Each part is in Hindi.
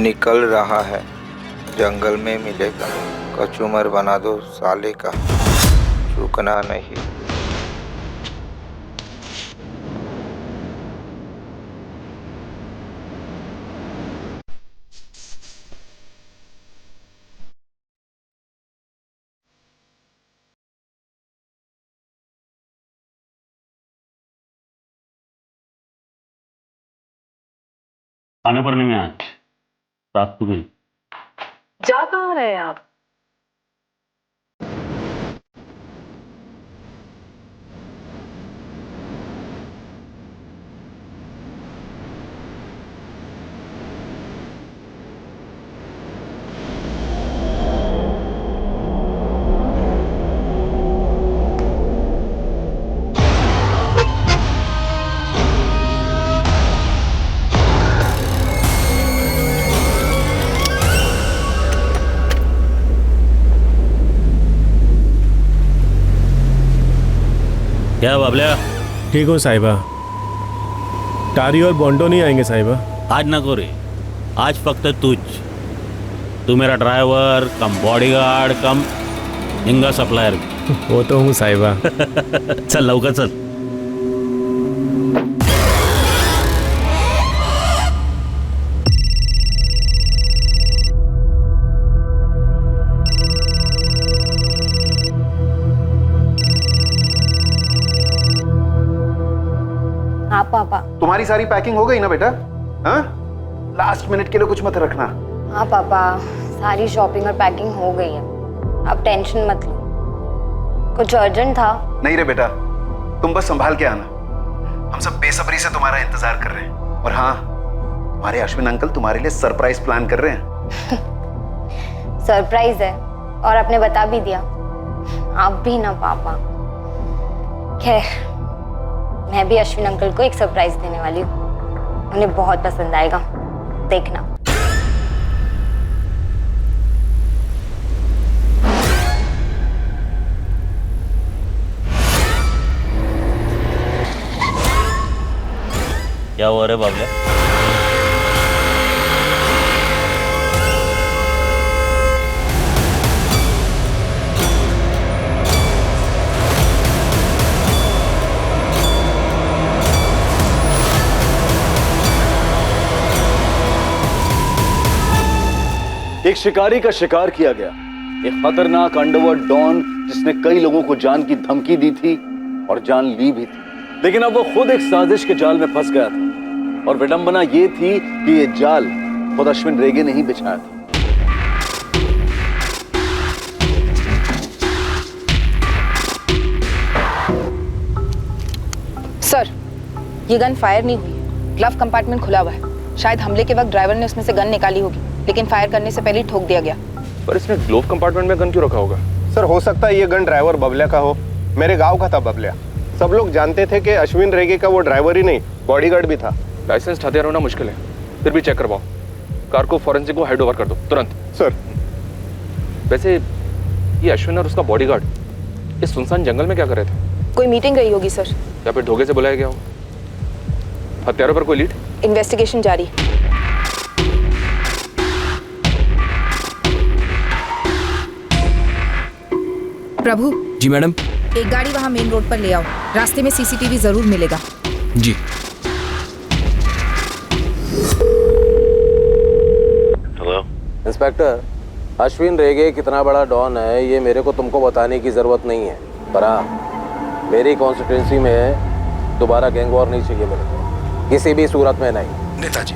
निकल रहा है, जंगल में मिलेगा। कचूमर बना दो साले का, चूकना नहीं। आने पर नहीं, मैं आज रात को गई। जा कहाँ रहे हैं आप? क्या बाबल्या? ठीक हो साहिबा। टारी और बॉन्डो नहीं आएंगे साहिबा? आज ना करो रे, आज फक्त तू मेरा ड्राइवर कम बॉडीगार्ड कम हिंगा सप्लायर। वो तो हूँ साहिबा। चल लवकर चल। हाँ पापा। तुम्हारी सारी पैकिंग हो गई ना बेटा? हाँ, लास्ट मिनट के लिए कुछ मत रखना। हाँ पापा, सारी शॉपिंग और पैकिंग हो गई है, आप टेंशन मत लो। कुछ अर्जेंट था? नहीं रे बेटा, तुम बस संभाल के आना, हम सब बेसब्री से तुम्हारा इंतजार कर रहे हैं। और हाँ, तुम्हारे अश्विन अंकल तुम्हारे लिए सरप्राइज प्लान कर रहे हैं। सरप्राइज है और आपने बता भी दिया। आप भी ना पापा। खैर, मैं भी अश्विन अंकल को एक सरप्राइज देने वाली हूँ, उन्हें बहुत पसंद आएगा, देखना। क्या हुआ रे बाबल्या? एक शिकारी का शिकार किया गया, एक खतरनाक अंडरवर्ल्ड डॉन जिसने कई लोगों को जान की धमकी दी थी और जान ली भी थी, लेकिन अब वो खुद एक साजिश के जाल में फंस गया था। और विडंबना ये थी कि ये जाल खुद अश्विन रेगे ने ही बिछाया था। सर, ये गन फायर नहीं हुई है, ग्लव कंपार्टमेंट खुला हुआ है। शायद हमले के वक्त ड्राइवर ने उसमें से गन निकाली होगी, लेकिन फायर करने से पहले ही ठोक दिया गया। पर इसने ग्लोव कंपार्टमेंट में गन क्यों रखा होगा? सर, हो सकता है ये गन ड्राइवर बबलिया का हो। मेरे गांव का था बबलिया। सब लोग जानते थे कि अश्विन रेगे का वो ड्राइवर ही नहीं, बॉडीगार्ड भी था। लाइसेंस हथियार होना मुश्किल है, फिर भी चेक करवाओ। कार को फॉरेंसिक को हैंड ओवर कर दो तुरंत। सर। वैसे ये अश्विन और उसका बॉडीगार्ड इस सुनसान जंगल में क्या कर रहे थे? कोई मीटिंग रही होगी सर, या फिर धोखे से बुलाया गया हो। हथियारों पर कोई लीड? इन्वेस्टिगेशन जारी। प्रभु। जी मैडम। एक गाड़ी वहाँ मेन रोड पर ले आओ, रास्ते में सीसीटीवी जरूर मिलेगा। जी। हेलो इंस्पेक्टर, अश्विन रेगे कितना बड़ा डॉन है ये मेरे को तुमको बताने की जरूरत नहीं है, पर हाँ, मेरी कॉन्स्टिट्यूंसी में दोबारा गैंग वॉर नहीं चाहिए मेरे को, किसी भी सूरत में नहीं। नेताजी,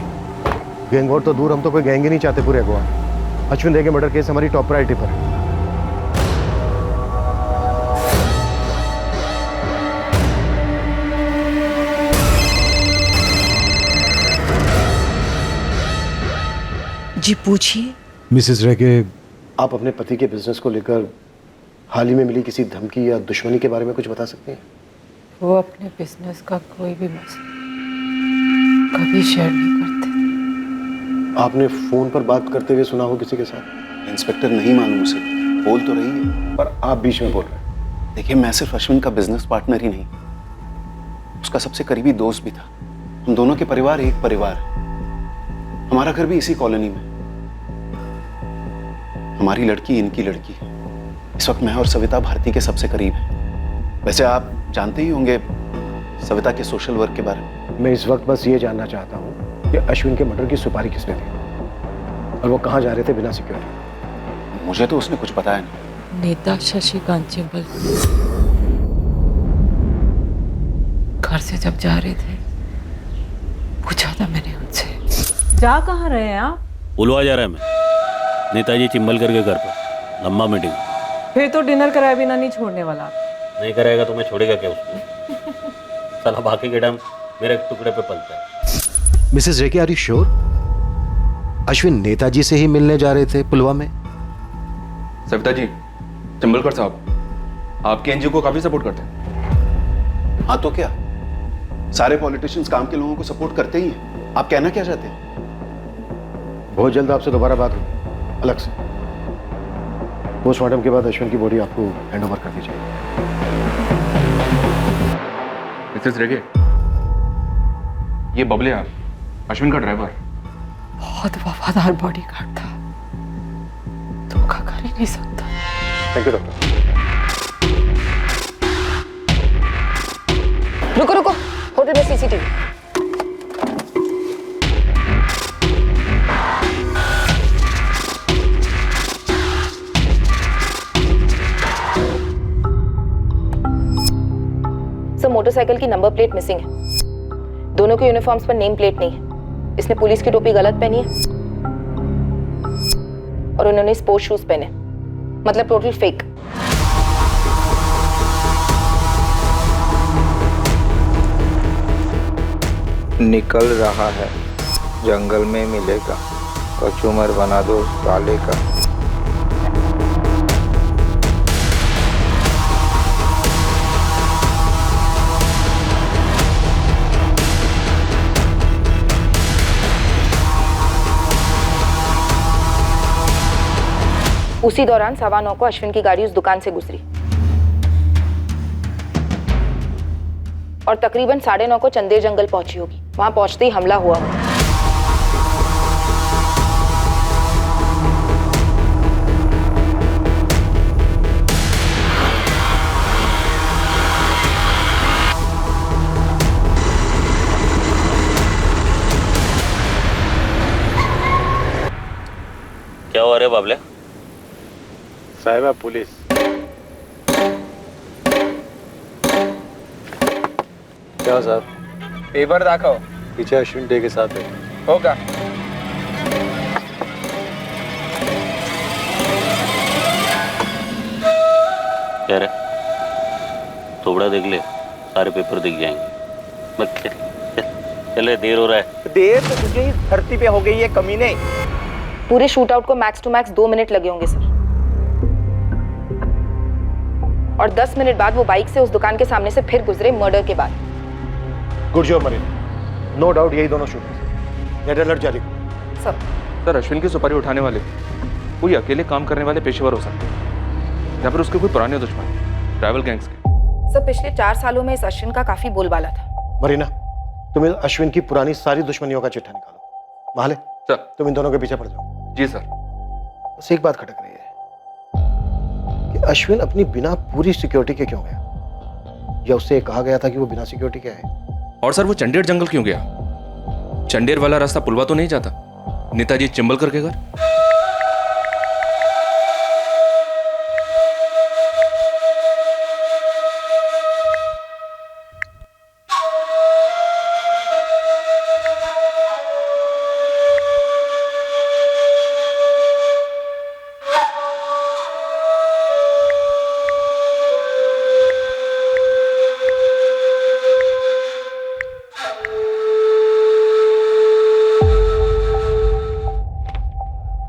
गैंग वॉर तो दूर, हम तो कोई गैंग ही नहीं चाहते पूरे गोवा। अश्विन रेगे मर्डर केस हमारी टॉप प्रायोरिटी पर है। जी पूछिए। मिसेस रेगे, आप अपने पति के बिजनेस को लेकर हाल ही में मिली किसी धमकी या दुश्मनी के बारे में कुछ बता सकते हैं? वो अपने बिजनेस का कोई भी मसला कभी शेयर नहीं करते। आपने फोन पर बात करते हुए सुना हो किसी के साथ? इंस्पेक्टर, नहीं मालूम उसे, बोल तो रही है पर आप बीच में बोल रहे हैं। देखिए, मैं सिर्फ अश्विन का बिजनेस पार्टनर ही नहीं, उसका सबसे करीबी दोस्त भी था। हम दोनों के परिवार एक परिवार है। हमारा घर भी इसी कॉलोनी में। हमारी लड़की इनकी लड़की। इस वक्त मैं और सविता भारती के सबसे करीब हैं। वैसे आप जानते ही होंगे सविता के सोशल वर्क के बारे में। मैं इस वक्त बस ये जानना चाहता हूँ कि अश्विन के मर्डर की सुपारी किसने दी और वो कहाँ जा रहे थे बिना सिक्योरिटी? मुझे तो उसने कुछ बताया नहीं। नेता शशिकांत चिंबल घर से जब जा रहे थे पूछा था मैंने उनसे। जा कहाँ रहे हैं आप? पुलवा जा रहा है मैं, नेताजी चिंबलकर के घर पर, लंबा मीटिंग। फिर तो डिनर कराए बिना नहीं छोड़ने वाला। नहीं कराएगा तो मैं छोड़ेगा क्या उसको? साला बाकी के टाइम मेरे टुकड़े पे पलता है। Mrs Reki, are you sure? Ashwin Netaji से ही मिलने जा रहे थे पुलवा में? सविता जी, चिंबलकर साहब आपके एनजीओ को काफी सपोर्ट करते हैं। हाँ तो क्या, सारे पॉलिटिशियंस काम के लोगों को सपोर्ट करते ही हैं। आप कहना क्या चाहते हैं? बहुत जल्द आपसे दोबारा बात होगी अलग से। पोस्टमार्टम के बाद अश्विन की बॉडी आपको हैंड ओवर कर दी जाएगी। मिसेस रेगे, ये बबलिया अश्विन का ड्राइवर। बहुत वफादार बॉडीगार्ड था, धोखा कर ही नहीं सकता। Thank you doctor. रुको रुको, होटल में सीसीटीवी। सर, मोटरसाइकिल की नंबर प्लेट मिसिंग है। दोनों के यूनिफॉर्म्स पर नेम प्लेट नहीं है। इसने पुलिस की टोपी गलत पहनी है और उन्होंने स्पोर्ट्स शूज पहने, मतलब टोटल फेक। निकल रहा है, जंगल में मिलेगा, कचूमर बना दो साले का। उसी दौरान 9:15 को अश्विन की गाड़ी उस दुकान से गुजरी और तकरीबन 9:30 को चंदेर जंगल पहुंची होगी। वहां पहुंचते ही हमला हुआ होगा। क्या हुआ रे बाबले? साहिबा पुलिस। क्या सर? पेपर दाखव। पीछे अश्विन डे के साथ है। होगा। क्या रे? थोड़ा देख ले, सारे पेपर दिख जाएंगे। बस चले, देर हो रहा है। देर तो तुझे ही धरती पे हो गई है कमीने। पूरे शूट आउट को मैक्स टू मैक्स 2 मिनट लगे होंगे सर। और 10 मिनट बाद वो बाइक से उस दुकान के सामने से फिर गुजरे मर्डर के बाद। Good job Marine, no doubt यही दोनों शूटर। रेड अलर्ट जारी करो। सर, अश्विन की सुपारी उठाने वाले कोई अकेले काम करने वाले पेशेवर हो सकते हैं या फिर उसके कोई पुराने दुश्मन, ट्रैवल गैंग्स के। सर, पिछले 4 सालों में इस अश्विन का काफी बोलबाला था। मरीना, तुम इस अश्विन की पुरानी सारी दुश्मनियों का चिट्ठा निकालो। महाले सर, तुम इन दोनों के पीछे पड़ जाओ। जी सर। बस एक बात खटक रही है कि अश्विन अपनी बिना पूरी सिक्योरिटी के क्यों गया, या उससे कहा गया था कि वो बिना सिक्योरिटी के आए? और सर, वो चंडेर जंगल क्यों गया? चंडेर वाला रास्ता पुलवा तो नहीं जाता नेताजी चिंबलकर के घर?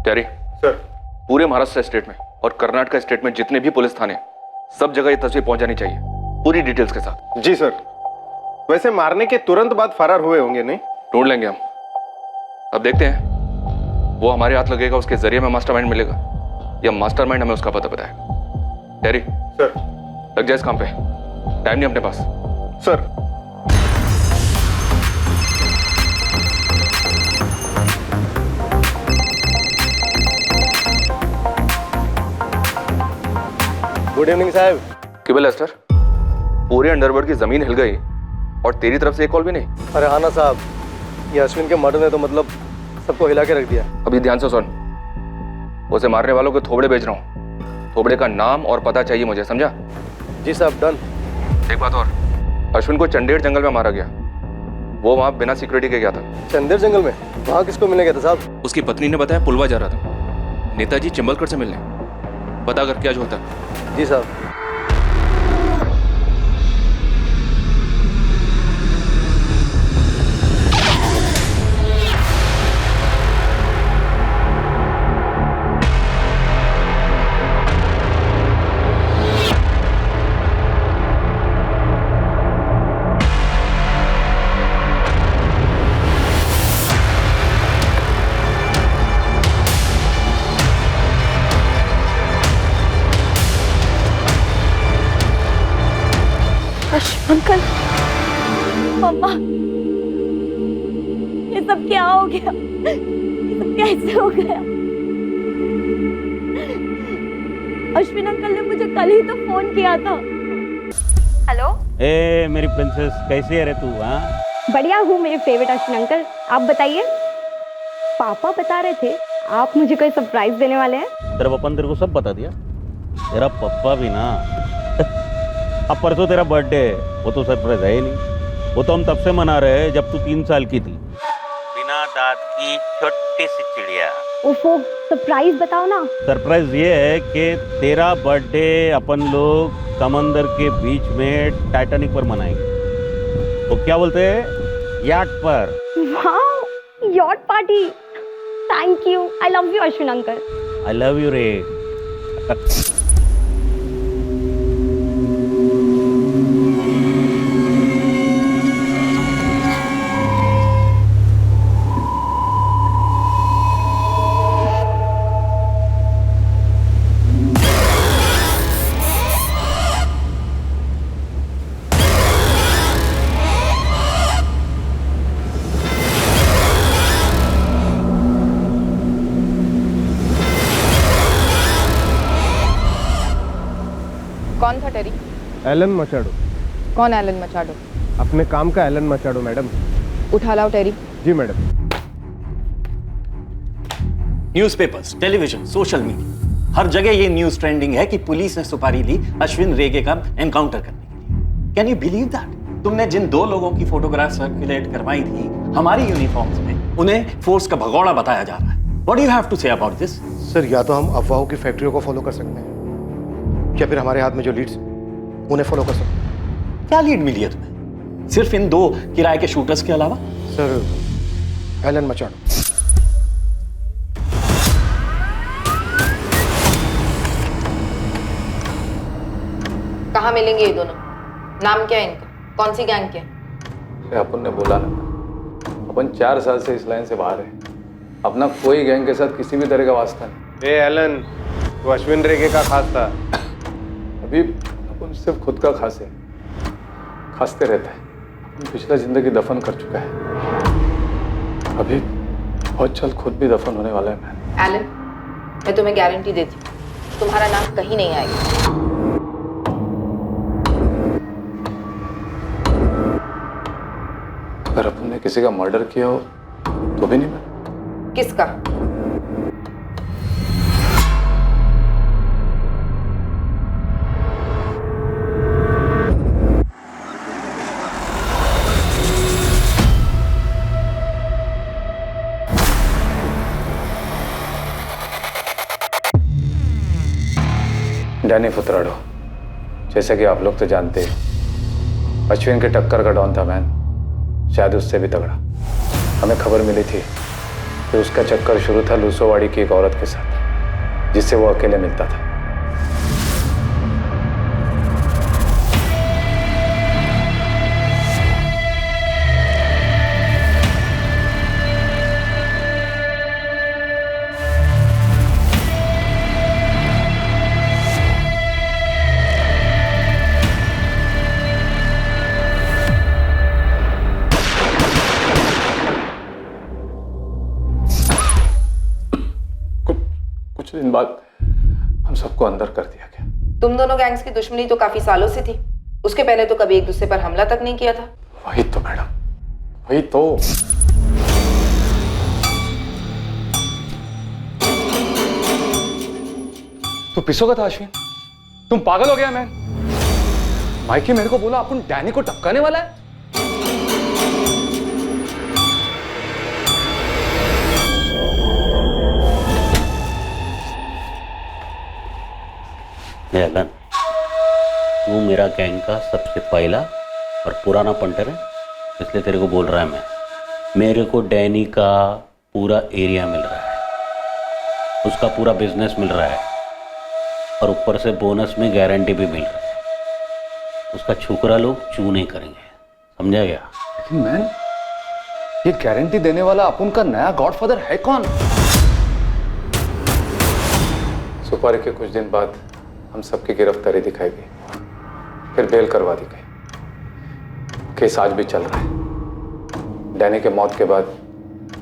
टेरी सर, पूरे महाराष्ट्र स्टेट में और कर्नाटक स्टेट में जितने भी पुलिस थाने, सब जगह ये तस्वीर पहुंच जानी चाहिए पूरी डिटेल्स के साथ। जी सर। वैसे मारने के तुरंत बाद फरार हुए होंगे नहीं? ढूंढ लेंगे हम। अब देखते हैं वो हमारे हाथ लगेगा, उसके जरिए में मास्टरमाइंड मिलेगा या मास्टरमाइंड हमें उसका पता बताएगा। टेरी सर, लग जाए इस काम पे, टाइम नहीं अपने पास। सर। गुड इवनिंग साहब। केवल एस्टर, पूरे अंडरवर्ल्ड की जमीन हिल गई और तेरी तरफ से एक कॉल भी नहीं। अरे हाँ ना साहब, ये अश्विन के मर्डर ने तो मतलब सबको हिला के रख दिया। अभी ध्यान से सुन, उसे मारने वालों के थोबड़े बेच रहा हूँ। थोबड़े का नाम और पता चाहिए मुझे, समझा? जी साहब, डन। एक बात और, अश्विन को चंडेर जंगल में मारा गया। वो वहाँ बिना सिक्योरिटी के गया था। चंदेर जंगल में? वहाँ किसको मिलने गया था साहब? उसकी पत्नी ने बताया पुलवा जा रहा था नेताजी चिंबलकर से मिलने। पता कर क्या जो होता है। जी साहब। अंकल, मम्मा, ये सब क्या हो गया? ये सब कैसे हो गया? अश्विन अंकल ने मुझे कल ही तो फोन किया था। हेलो, ए मेरी प्रिंसेस, कैसी है रे तू? हाँ, बढ़िया हूँ मेरे फेवरेट अश्विन अंकल। आप बताइए। पापा बता रहे थे आप मुझे कोई सरप्राइज देने वाले हैं। तेरा पापा ने तेरे को सब बता दिया? तेरा पप्पा भी ना अब परसों तेरा बर्थडे है, वो तो सरप्राइज है ही नहीं। वो तो हम तब से मना रहे हैं जब तू 3 साल की थी। बिना दांत की छोटी सी चिड़िया। ओफो, सरप्राइज बताओ ना। सरप्राइज ये है कि तेरा बर्थडे अपन लोग समंदर के बीच में टाइटैनिक पर मनाएंगे। तो क्या बोलते हैं, याट पर। वाह, yacht party. Thank you. I love you Ashwin uncle. I love you रे। कौन था टेरी? एलन मचाडो। कौन एलन मचाडो? अपने काम का एलन मचाडो मैडम। उठा लाओ टेरी। जी madam. Newspapers, television, social media, हर जगह ये न्यूज ट्रेंडिंग है कि पुलिस ने सुपारी ली अश्विन रेगे का एनकाउंटर करने के लिए। Can you believe that? तुमने जिन 2 लोगों की फोटोग्राफ सर्कुलेट करवाई थी हमारी यूनिफॉर्म्स में, उन्हें फोर्स का भगोड़ा बताया जा रहा है। What do you have to say about this? Sir, या तो हम अफवाहों की फैक्ट्रियों को फॉलो कर सकते हैं या फिर हमारे हाथ में जो लीड्स उन्हें फॉलो कर सकते हैं। क्या लीड मिली है तुम्हें सिर्फ इन 2 किराए के शूटर्स के अलावा? Sir, Alan Machado. कहाँ मिलेंगे ये दोनों? नाम क्या है इनका? कौन सी गैंग के? अपन ने बोला ना, अपन 4 साल से इस लाइन से बाहर है। अपना कोई गैंग के साथ किसी भी तरह का वास्ता नहीं। एलन, तो अश्विन रेगे का खास था। अभी अपन सिर्फ खुद का खास है, खासते रहता है। अपन पिछला जिंदगी दफन कर चुका है, अभी बहुत जल्द खुद भी दफन होने वाला है। मैं एलन, मैं तुम्हें गारंटी देती हूँ तुम्हारा नाम कहीं नहीं आएगा। अगर अपन ने किसी का मर्डर किया हो तो भी नहीं। मैं किसका? डैनी फुतराडो, जैसे कि आप लोग तो जानते हैं, अश्विन के टक्कर का डॉन था मैन, शायद उससे भी तगड़ा। हमें खबर मिली थी कि उसका चक्कर शुरू था लूसोवाड़ी की एक औरत के साथ, जिससे वो अकेले मिलता था। कुछ दिन बाद हम सबको अंदर कर दिया गया। तुम दोनों गैंग्स की दुश्मनी तो काफी सालों से थी। उसके पहले तो कभी एक दूसरे पर हमला तक नहीं किया था। वही तो मैडम, वही तो। तू पिसोगा था अश्विन? तुम पागल हो गया मैन? माइकी मेरे को बोला अपन डैनी को टपकाने वाला है। एलन, तू मेरा गैंग का सबसे पहला और पुराना पंटर है, इसलिए तेरे को बोल रहा है मैं। मेरे को डैनी का पूरा एरिया मिल रहा है, उसका पूरा बिजनेस मिल रहा है, और ऊपर से बोनस में गारंटी भी मिल रहा है। उसका छोकरा लोग चू नहीं करेंगे, समझा गया? लेकिन मैन, ये गारंटी देने वाला अपन का नया गॉडफादर है कौन? सुपारी के कुछ दिन बाद हम सबकी गिरफ्तारी दिखाई गई, फिर बेल करवा दी गई। केस आज भी चल रहा है। डैनी के मौत के बाद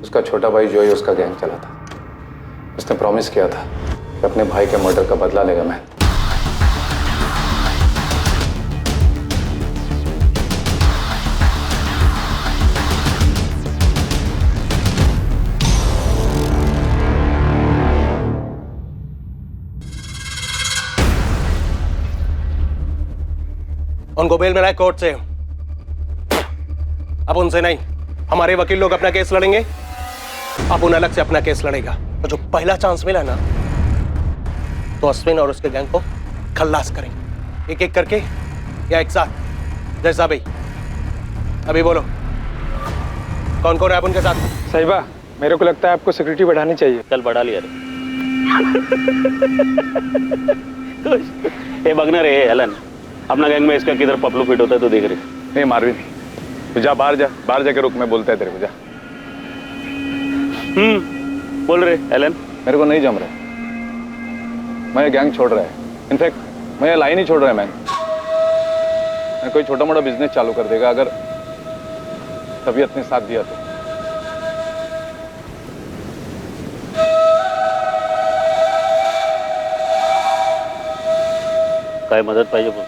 उसका छोटा भाई जोई उसका गैंग चला था। उसने प्रॉमिस किया था कि अपने भाई के मर्डर का बदला लेगा। मैं उनको बेल मिला है कोर्ट से। अब उनसे नहीं, हमारे वकील लोग अपना केस लड़ेंगे, अब उन अलग से अपना केस लड़ेगा। तो जो पहला चांस मिला ना, तो अश्विन और उसके गैंग को खल्लास करेंगे, एक एक करके या एक साथ, जैसा भी। अभी बोलो, कौन कौन है उनके साथ? साहिबा, मेरे को लगता है आपको सिक्योरिटी बढ़ानी चाहिए। चल बढ़ा लिया रे। बगना रे एलन, अपना गैंग में इसका किधर पपलू फिट होता है तो देख रहे। नहीं मार भी नहीं, तो जा बाहर जा, बाहर जाके रुक, मैं बोलता है तेरे को, जा। बोल रहे एलन। मेरे को नहीं जम रहा, मैं ये गैंग छोड़ रहा है। इनफैक्ट मैं ये लाइन ही छोड़ रहा है। मैं कोई छोटा मोटा बिजनेस चालू कर देगा अगर तबीयत ने साथ दिया तो। काय मदत पाहिजे बोल।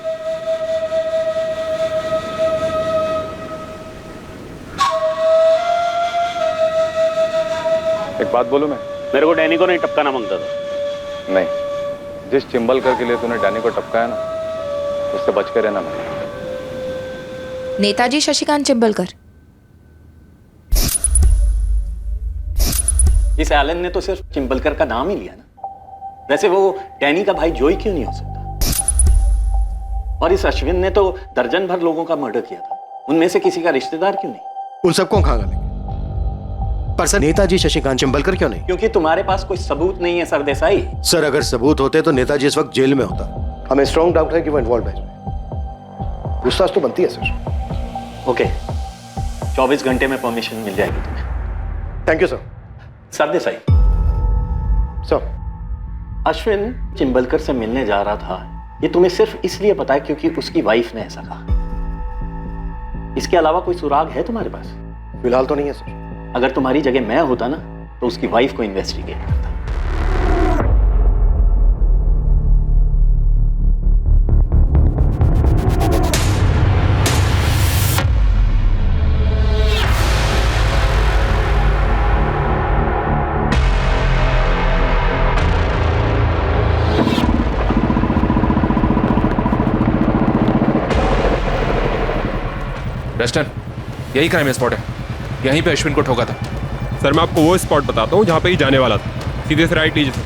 एक बात बोलूं मैं? मेरे को डैनी को नहीं टपकाना मांगता था। नहीं, जिस चिंबलकर के लिए तूने डैनी को टपकाया ना, उससे बच के रहना। मैं नेताजी शशिकांत चिंबलकर। इस एलन ने तो सिर्फ चिंबलकर का नाम ही लिया ना। वैसे वो डैनी का भाई जोई क्यों नहीं हो सकता? और इस अश्विन ने तो दर्जन भर लोगों का मर्डर किया था, उनमें से किसी का रिश्तेदार क्यों नहीं? उन सबको कहां गालेंगे, पर सर नेताजी शशिकांत चिंबलकर क्यों नहीं? क्योंकि तुम्हारे पास कोई सबूत नहीं है सरदेसाई। सर अगर सबूत होते तो नेताजी इस वक्त जेल में होता। हमें स्ट्रॉन्ग डाउट है कि वो इन्वॉल्व है इसमें। पूछताछ तो बनती है सर। ओके, 24 घंटे में परमिशन मिल जाएगी तुम्हें। Thank you sir. Sardesai sir, Ashwin Chimbalkar से मिलने जा रहा था, ये तुम्हें सिर्फ इसलिए पता है क्योंकि उसकी वाइफ ने ऐसा कहा। इसके अलावा कोई सुराग है तुम्हारे पास? फिलहाल तो नहीं है सर। अगर तुम्हारी जगह मैं होता ना, तो उसकी वाइफ को इन्वेस्टिगेट करता। डस्टन, यही क्राइम स्पॉट है, यहीं पे अश्विन को ठोका था। सर मैं आपको वो स्पॉट बताता हूँ जहाँ पे ही जाने वाला था। सीधे से राइट लीजिए सर।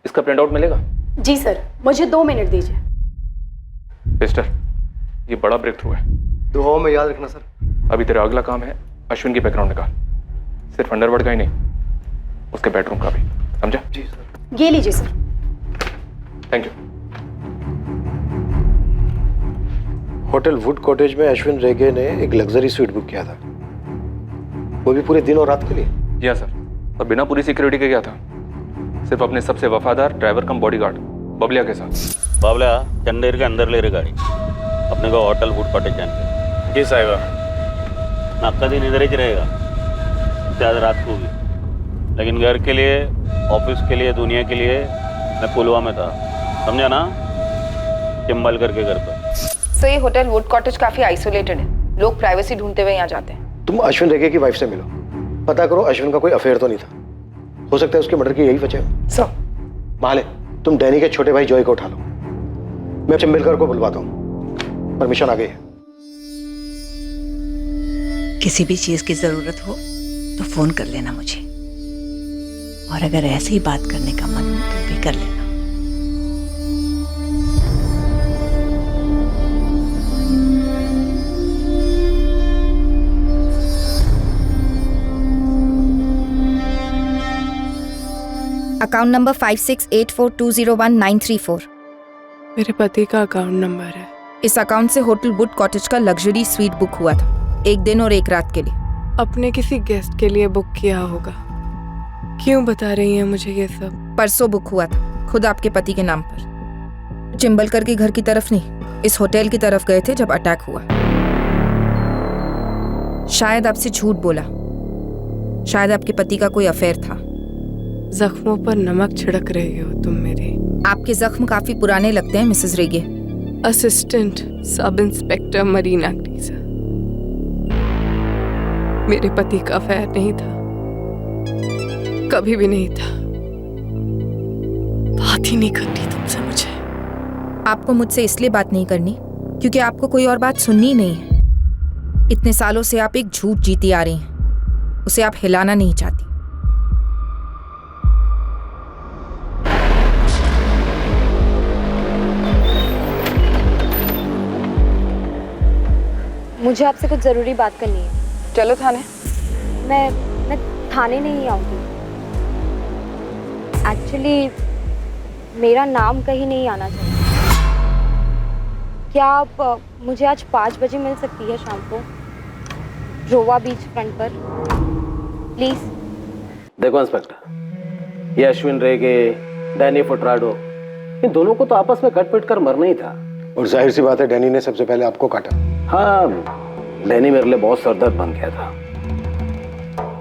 इसका प्रिंट आउट मिलेगा? जी सर, मुझे 2 मिनट दीजिए। मिस्टर, ये बड़ा ब्रेक थ्रू है। दुआओं में याद रखना सर। अभी तेरा अगला काम है अश्विन की बैकग्राउंड निकाल, सिर्फ अंडरवर्ल्ड का ही नहीं, उसके बेडरूम का भी, समझा? जी सर। ये लीजिए sir. Thank you. Hotel would cottage में अश्विन रेगे ने एक लग्जरी स्वीट बुक किया था, वो भी पूरे दिन और रात के लिए। जी हाँ सर, और बिना पूरी सिक्योरिटी के गया था, सिर्फ अपने सबसे वफादार ड्राइवर कम बॉडीगार्ड बबलिया के साथ। बाबला चंदेर के अंदर ले रहे गाड़ी अपने को होटल फूड कॉटेज जाने जी साहिबा। आपका दिन इधर ही रहेगा शायद रात को भी, लेकिन घर के लिए, ऑफिस के लिए, दुनिया के लिए मैं पुलवा में था, समझा ना? चिंबलकर के घर पर। सो ये होटल वुड कॉटेज काफी आइसोलेटेड है, लोग प्राइवेसी ढूंढते हुए यहाँ जाते हैं। तुम अश्विन रेगे की वाइफ से मिलो, पता करो अश्विन का कोई अफेयर तो नहीं था। हो सकता है उसके मर्डर की यही वजह हो। सर माले, तुम डैनी के छोटे भाई जॉय को उठा लो, मैं चिंबलकर को बुलवाता हूँ। परमिशन आ गई है। किसी भी चीज की जरूरत हो तो फोन कर लेना मुझे, और अगर ऐसे ही बात करने का मन हो तो भी कर लेना। Account number 5684201934। मेरे पति का अकाउंट नंबर है। इस अकाउंट से होटल वुड कॉटेज का लग्जरी स्वीट बुक हुआ था, 1 दिन और 1 रात के लिए। अपने किसी गेस्ट के लिए बुक किया होगा। क्यों बता रही हैं मुझे ये सब? परसों बुक हुआ था, खुद आपके पति के नाम पर। चिंबलकर के घर की तरफ नहीं, इस होटल की तरफ गए थे जब अटैक हुआ। शायद आपसे झूठ बोला, शायद आपके पति का कोई अफेयर था। जख्मों पर नमक छिड़क रही हो तुम मेरी। आपके जख्म काफी पुराने लगते हैं Mrs Rege. Assistant sub inspector Marina Greeja. मेरे पति का अफेयर नहीं था, कभी भी नहीं था। बात ही नहीं करनी तुमसे मुझे। आपको मुझसे इसलिए बात नहीं करनी क्योंकि आपको कोई और बात सुननी नहीं है। इतने सालों से आप एक झूठ जीती आ रही हैं, उसे आप हिलाना नहीं चाहती। मुझे आपसे कुछ जरूरी बात करनी है। चलो थाने। मैं थाने नहीं आऊंगी। एक्चुअली मेरा नाम कहीं नहीं आना चाहिए। क्या आप मुझे आज 5 बजे मिल सकती है शाम को, रोवा बीच फ्रंट पर, प्लीज? देखो इंस्पेक्टर, ये अश्विन रेगे, डैनी फोटराडो, इन दोनों को तो आपस में कट पिट कर मरना ही था। और जाहिर सी बात है डैनी ने सबसे पहले आपको काटा। हाँ, डैनी मेरे लिए बहुत सरदर्द बन गया था।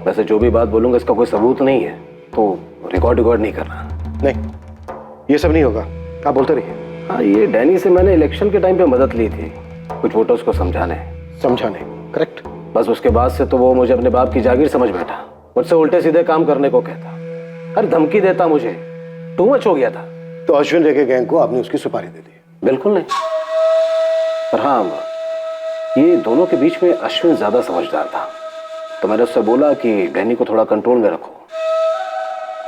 वैसे जो भी बात बोलूंगा इसका कोई सबूत नहीं है, तो रिकॉर्ड नहीं करना। नहीं, ये सब नहीं होगा, आप बोलते रहिए। हाँ, ये डैनी से मैंने इलेक्शन के टाइम पे मदद ली थी, कुछ वोटर्स को समझाने। करेक्ट। बस उसके बाद से तो वो मुझे अपने बाप की जागीर समझ बैठा, मुझसे उल्टे सीधे काम करने को कहता, हर धमकी देता, मुझे टू मच हो गया था। तो अश्विन रेगे गैंग को आपने उसकी सुपारी दे दी? बिल्कुल नहीं, पर हाँ, ये दोनों के बीच में अश्विन ज्यादा समझदार था, तो मैंने उससे बोला कि डैनी को थोड़ा कंट्रोल में रखो।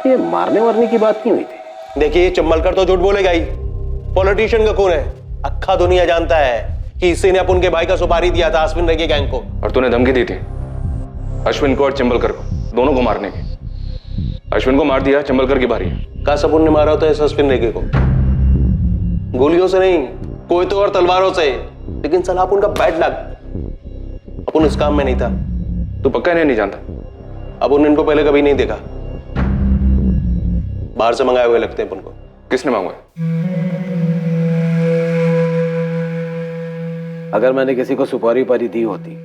ये मारने वारने की बात नहीं हुई थी। देखिए, चिंबलकर तो झूठ बोलेगा ही, पॉलिटिशियन का खून है। अक्खा दुनिया जानता है कि इसी ने अपन के भाई का सुपारी दिया था अश्विन रेगे गैंग को। और तूने धमकी दी थी अश्विन को और चिंबलकर को, दोनों को मारने की। अश्विन को मार दिया, चिंबलकर की बारी है। का सबूत ने मारा होता है इस अश्विन रेगे को? गोलियों से नहीं, कोई तो और तलवारों से। लेकिन साला अपन का बैड लक, अपन इस काम में नहीं था। तू पक्का नहीं जानता? अपन इनको पहले कभी नहीं देखा, बाहर से मंगाए हुए लगते हैं अपन को। किसने मांगा? अगर मैंने किसी को सुपारी पारी दी होती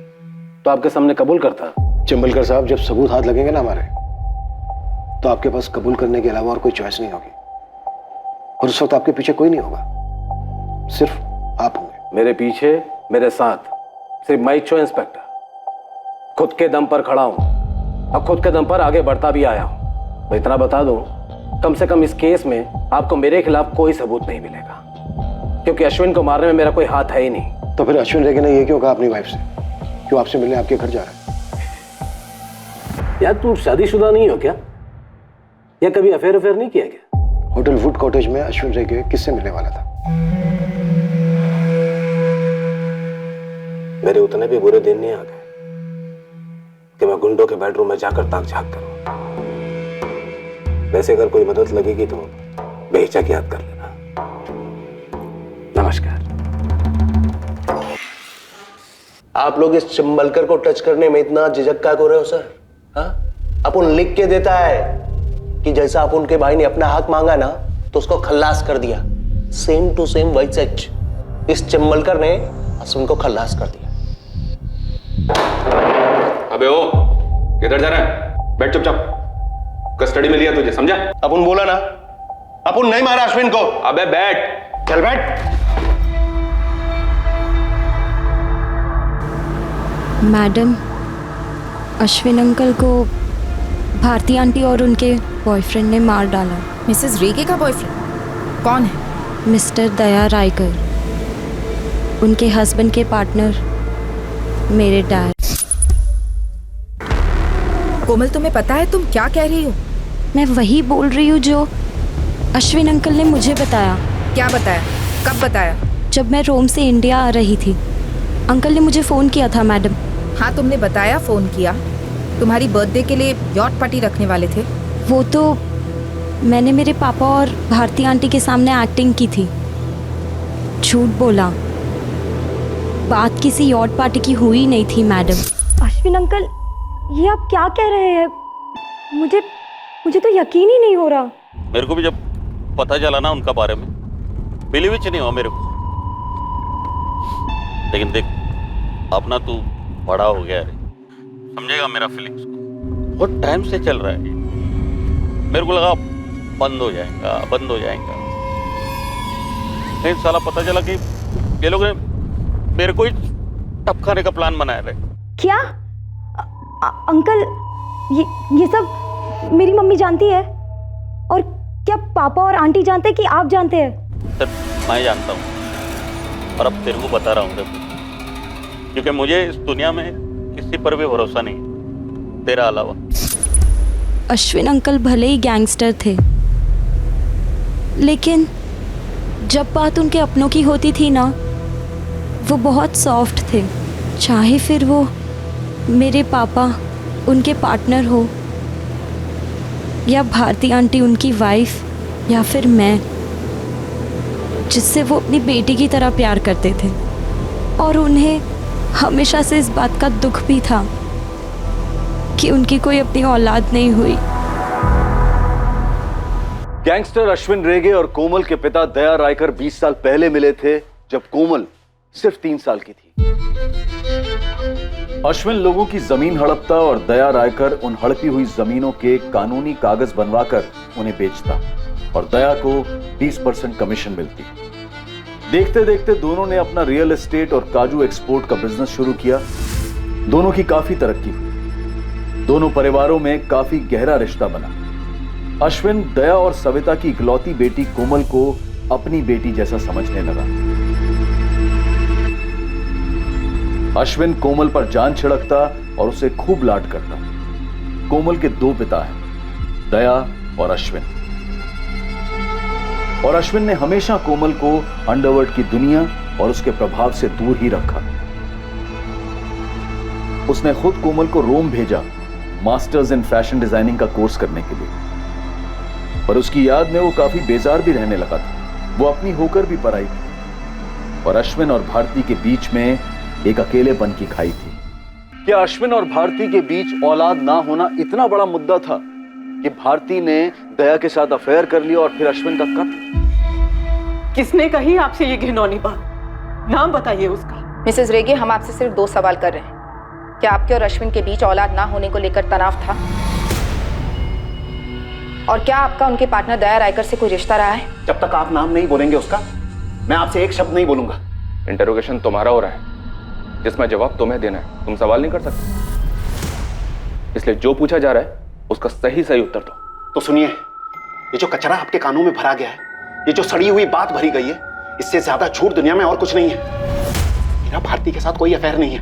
तो आपके सामने कबूल करता। चिंबलकर साहब, जब सबूत हाथ लगेंगे ना हमारे, तो आपके पास कबूल करने के अलावा और कोई चॉइस नहीं होगी, और उस वक्त आपके पीछे कोई नहीं होगा, सिर्फ आप होंगे। मेरे पीछे, मेरे साथ सिर्फ मैं ही इंस्पेक्टर। खुद के दम पर खड़ा हूं, अब खुद के दम पर आगे बढ़ता भी आया हूं। मैं इतना बता दूं, कम से कम इस केस में आपको मेरे खिलाफ कोई सबूत नहीं मिलेगा, क्योंकि अश्विन को मारने में मेरा कोई हाथ है ही नहीं। तो फिर अश्विन रेगे ने ये क्यों कहा अपनी वाइफ से, क्यों आपसे मिलने आपके घर जा रहा है? यार, तुम शादीशुदा नहीं हो क्या, या कभी अफेयर नहीं किया क्या? होटल वुड कॉटेज में अश्विन रेगे किससे मिलने वाला था? मेरे उतने भी बुरे दिन नहीं आ गए कि मैं गुंडों के बेडरूम में जाकर ताक झांक करूं। वैसे अगर कोई मदद लगेगी तो बेहिचक याद कर लेना। नमस्कार। आप लोग इस चिंबलकर को टच करने में इतना झिझक का हो रहे हो सर? हाँ, अपन लिख के देता है कि जैसा अपन के भाई ने अपना हक मांगा ना, तो उसको खल्लास कर दिया। सेम टू सेम वही सच। इस चिम्बलकर ने अश्विन को खल्लास कर दिया। अबे ओ, किधर जा रहा है? बैठ चुपचाप। कस्टडी में लिया तुझे, समझा? अपन बोला ना, अपन नहीं मारा अश्विन को। अबे बैठ। चल बैठ। मैडम, अश्विन अंकल को भारती आंटी और उनके बॉयफ्रेंड ने मार डाला। मिसेस रेगे का बॉयफ्रेंड कौन है? मिस्टर दया रायकर, उनके हस्बैंड के पार्टनर, मेरे डैड। कोमल, तुम्हें पता है तुम क्या कह रही हो? मैं वही बोल रही हूँ जो अश्विन अंकल ने मुझे बताया। क्या बताया? कब बताया? जब मैं रोम से इंडिया आ रही थी, अंकल ने मुझे फ़ोन किया था मैडम। हाँ, तुमने बताया फ़ोन किया। तुम्हारी बर्थडे के लिए यॉट पार्टी रखने वाले थे। वो तो मैंने मेरे पापा और भारती आंटी के सामने एक्टिंग की थी, झूठ बोला। बात किसी यॉट पार्टी की हुई नहीं थी मैडम। अश्विन अंकल, ये आप क्या कह रहे हैं? मुझे तो यकीन ही नहीं हो रहा। मेरे को भी जब पता चला ना उनका बारे में, बिलीव ही नहीं हुआ मेरे को। लेकिन देख, अपना तू बड़ा हो गया है, समझेगा मेरा फीलिंग्स को। बहुत टाइम से चल रहा है, मेरे को लगा बंद हो जाएगा। लेकिन साला पता चला कि ये लोग ने मेरे को ही टपकाने का प्लान बनाया है। क्या अंकल, ये सब मेरी मम्मी जानती है? और क्या पापा और आंटी जानते हैं कि आप जानते हैं? सर, मैं जानता हूँ और अब तेरे को बता रहा हूँ देखो, क्योंकि मुझे इस दुनिया में किसी पर भी भरोसा नहीं तेरा अलावा। अश्विन अंकल भले ही गैंगस्टर थे, लेकिन जब बात उनके अपनों की होती थी ना, वो बहुत सॉफ्ट थे। चाहे फिर वो मेरे पापा उनके पार्टनर हो, या भारती आंटी उनकी वाइफ, या फिर मैं, जिससे वो अपनी बेटी की तरह प्यार करते थे। और उन्हें हमेशा से इस बात का दुख भी था कि उनकी कोई अपनी औलाद नहीं हुई। गैंगस्टर अश्विन रेगे और कोमल के पिता दया रायकर 20 साल पहले मिले थे, जब कोमल सिर्फ 3 साल की थी। अश्विन लोगों की जमीन हड़पता और दया रायकर उन हड़पी हुई जमीनों के कानूनी कागज बनवाकर उन्हें बेचता और दया को 20% कमीशन मिलती। देखते देखते दोनों ने अपना रियल एस्टेट और काजू एक्सपोर्ट का बिजनेस शुरू किया। दोनों की काफी तरक्की हुई। दोनों परिवारों में काफी गहरा रिश्ता बना। अश्विन दया और सविता की इकलौती बेटी कोमल को अपनी बेटी जैसा समझने लगा। अश्विन कोमल पर जान छिड़कता और उसे खूब लाड करता। कोमल के 2 पिता हैं, दया और अश्विन। और अश्विन ने हमेशा कोमल को अंडरवर्ल्ड की दुनिया और उसके प्रभाव से दूर ही रखा। उसने खुद कोमल को रोम भेजा मास्टर्स इन फैशन डिजाइनिंग का कोर्स करने के लिए, पर उसकी याद में वो काफी बेजार भी रहने लगा था। वो अपनी होकर भी पराई थी और अश्विन और भारती के बीच में एक अकेलेपन की खाई थी। क्या अश्विन और भारती के बीच औलाद ना होना इतना बड़ा मुद्दा था कि भारती ने दया के साथ अफेयर कर लिया और फिर अश्विन का कत्ल? किसने कही आपसे ये घिनौनी बात? नाम बताइए उसका। मिसेस रेगे, हम आपसे सिर्फ 2 सवाल कर रहे हैं। क्या आपके और अश्विन के बीच औलाद ना होने को लेकर तनाव था? और क्या आपका उनके पार्टनर दया रायकर से कोई रिश्ता रहा है? जब तक आप नाम नहीं बोलेंगे उसका, मैं आपसे एक शब्द नहीं बोलूंगा। इंटरोगेशन तुम्हारा हो रहा है, जिसमें जवाब तुम्हें देना है। तुम सवाल नहीं कर सकते, इसलिए जो पूछा जा रहा है उसका सही उत्तर दो। तो सुनिए, ये जो कचरा आपके कानों में भरा गया है, ये जो सड़ी हुई बात भरी गई है, इससे ज्यादा झूठ दुनिया में और कुछ नहीं है। मेरा भारती के साथ कोई अफेयर नहीं है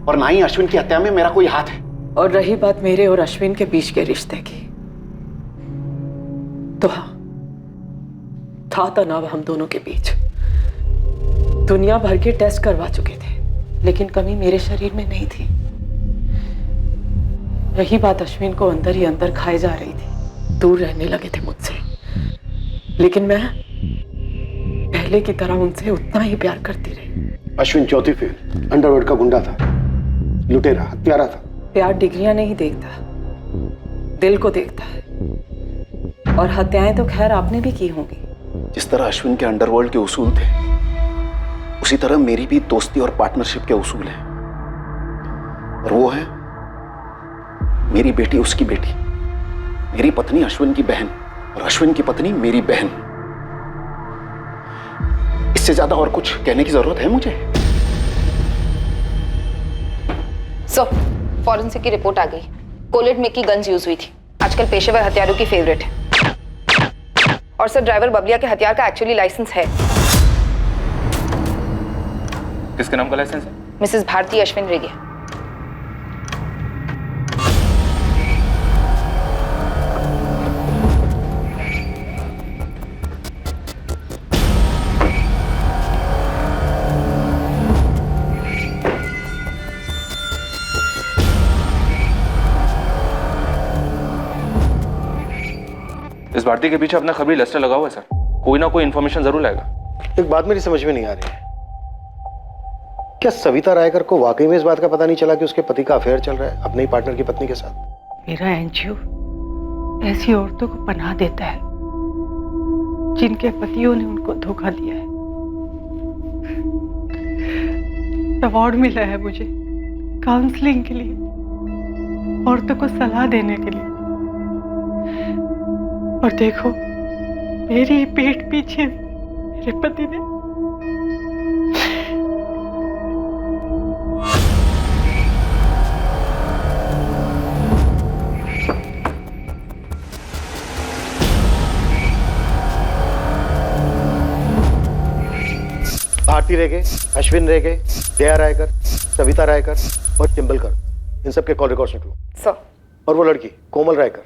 और ना ही अश्विन की हत्या में मेरा कोई हाथ है। और रही बात मेरे और अश्विन के बीच के रिश्ते की, तो हाँ, था तनाव हम दोनों के बीच। दुनिया भर के टेस्ट करवा चुके थे, लेकिन कमी मेरे शरीर में नहीं थी। रही बात अश्विन को अंदर ही अंदर खाए जा रही थी, दूर रहने लगे थे मुझसे, लेकिन मैं पहले की तरह उनसे उतना ही प्यार करती रही। अश्विन चौथी फेल, अंडरवर्ल्ड का गुंडा था, लुटेरा, हत्यारा था। प्यार डिग्रियां नहीं देखता, दिल को देखता है। और हत्याएं तो खैर आपने भी की होंगी। जिस तरह अश्विन के अंडरवर्ल्ड के उसूल थे, उसी तरह मेरी भी दोस्ती और पार्टनरशिप के उसूल हैं। और वो है मेरी बेटी उसकी बेटी, मेरी पत्नी अश्विन की बहन और अश्विन की पत्नी मेरी बहन। इससे ज्यादा और कुछ कहने की जरूरत है मुझे? फॉरेंसिक की रिपोर्ट आ गई। कोलेट में की गन्स यूज हुई थी, आजकल पेशेवर हथियारों की फेवरेट है। और सर, ड्राइवर बबलिया के हथियार का एक्चुअली लाइसेंस है। किसके नाम का लाइसेंस है? मिसेस भारती अश्विन रेगे। इस भारती के पीछे अपना खबरी लेस्टर लगा हुआ है सर। कोई ना कोई इंफॉर्मेशन जरूर लाएगा। एक बात मेरी समझ में नहीं आ रही है, क्या सविता रायकर को वाकई में इस बात का पता नहीं चला कि उसके पति का अफेयर चल रहा है अपने ही पार्टनर की पत्नी के साथ? मेरा एनजीओ ऐसी औरतों को पनाह देता है जिनके पतियों ने उनको धोखा दिया है। अवार्ड मिला है मुझे काउंसलिंग के लिए, औरतों को सलाह देने के लिए। और देखो, मेरी पीठ पीछे मेरे पति ने भारती रेगे, अश्विन रेगे, दया रायकर, सविता रायकर और टिम्बलकर, इन सब के कॉल रिकॉर्ड्स निकलो। सर। और वो लड़की कोमल रायकर।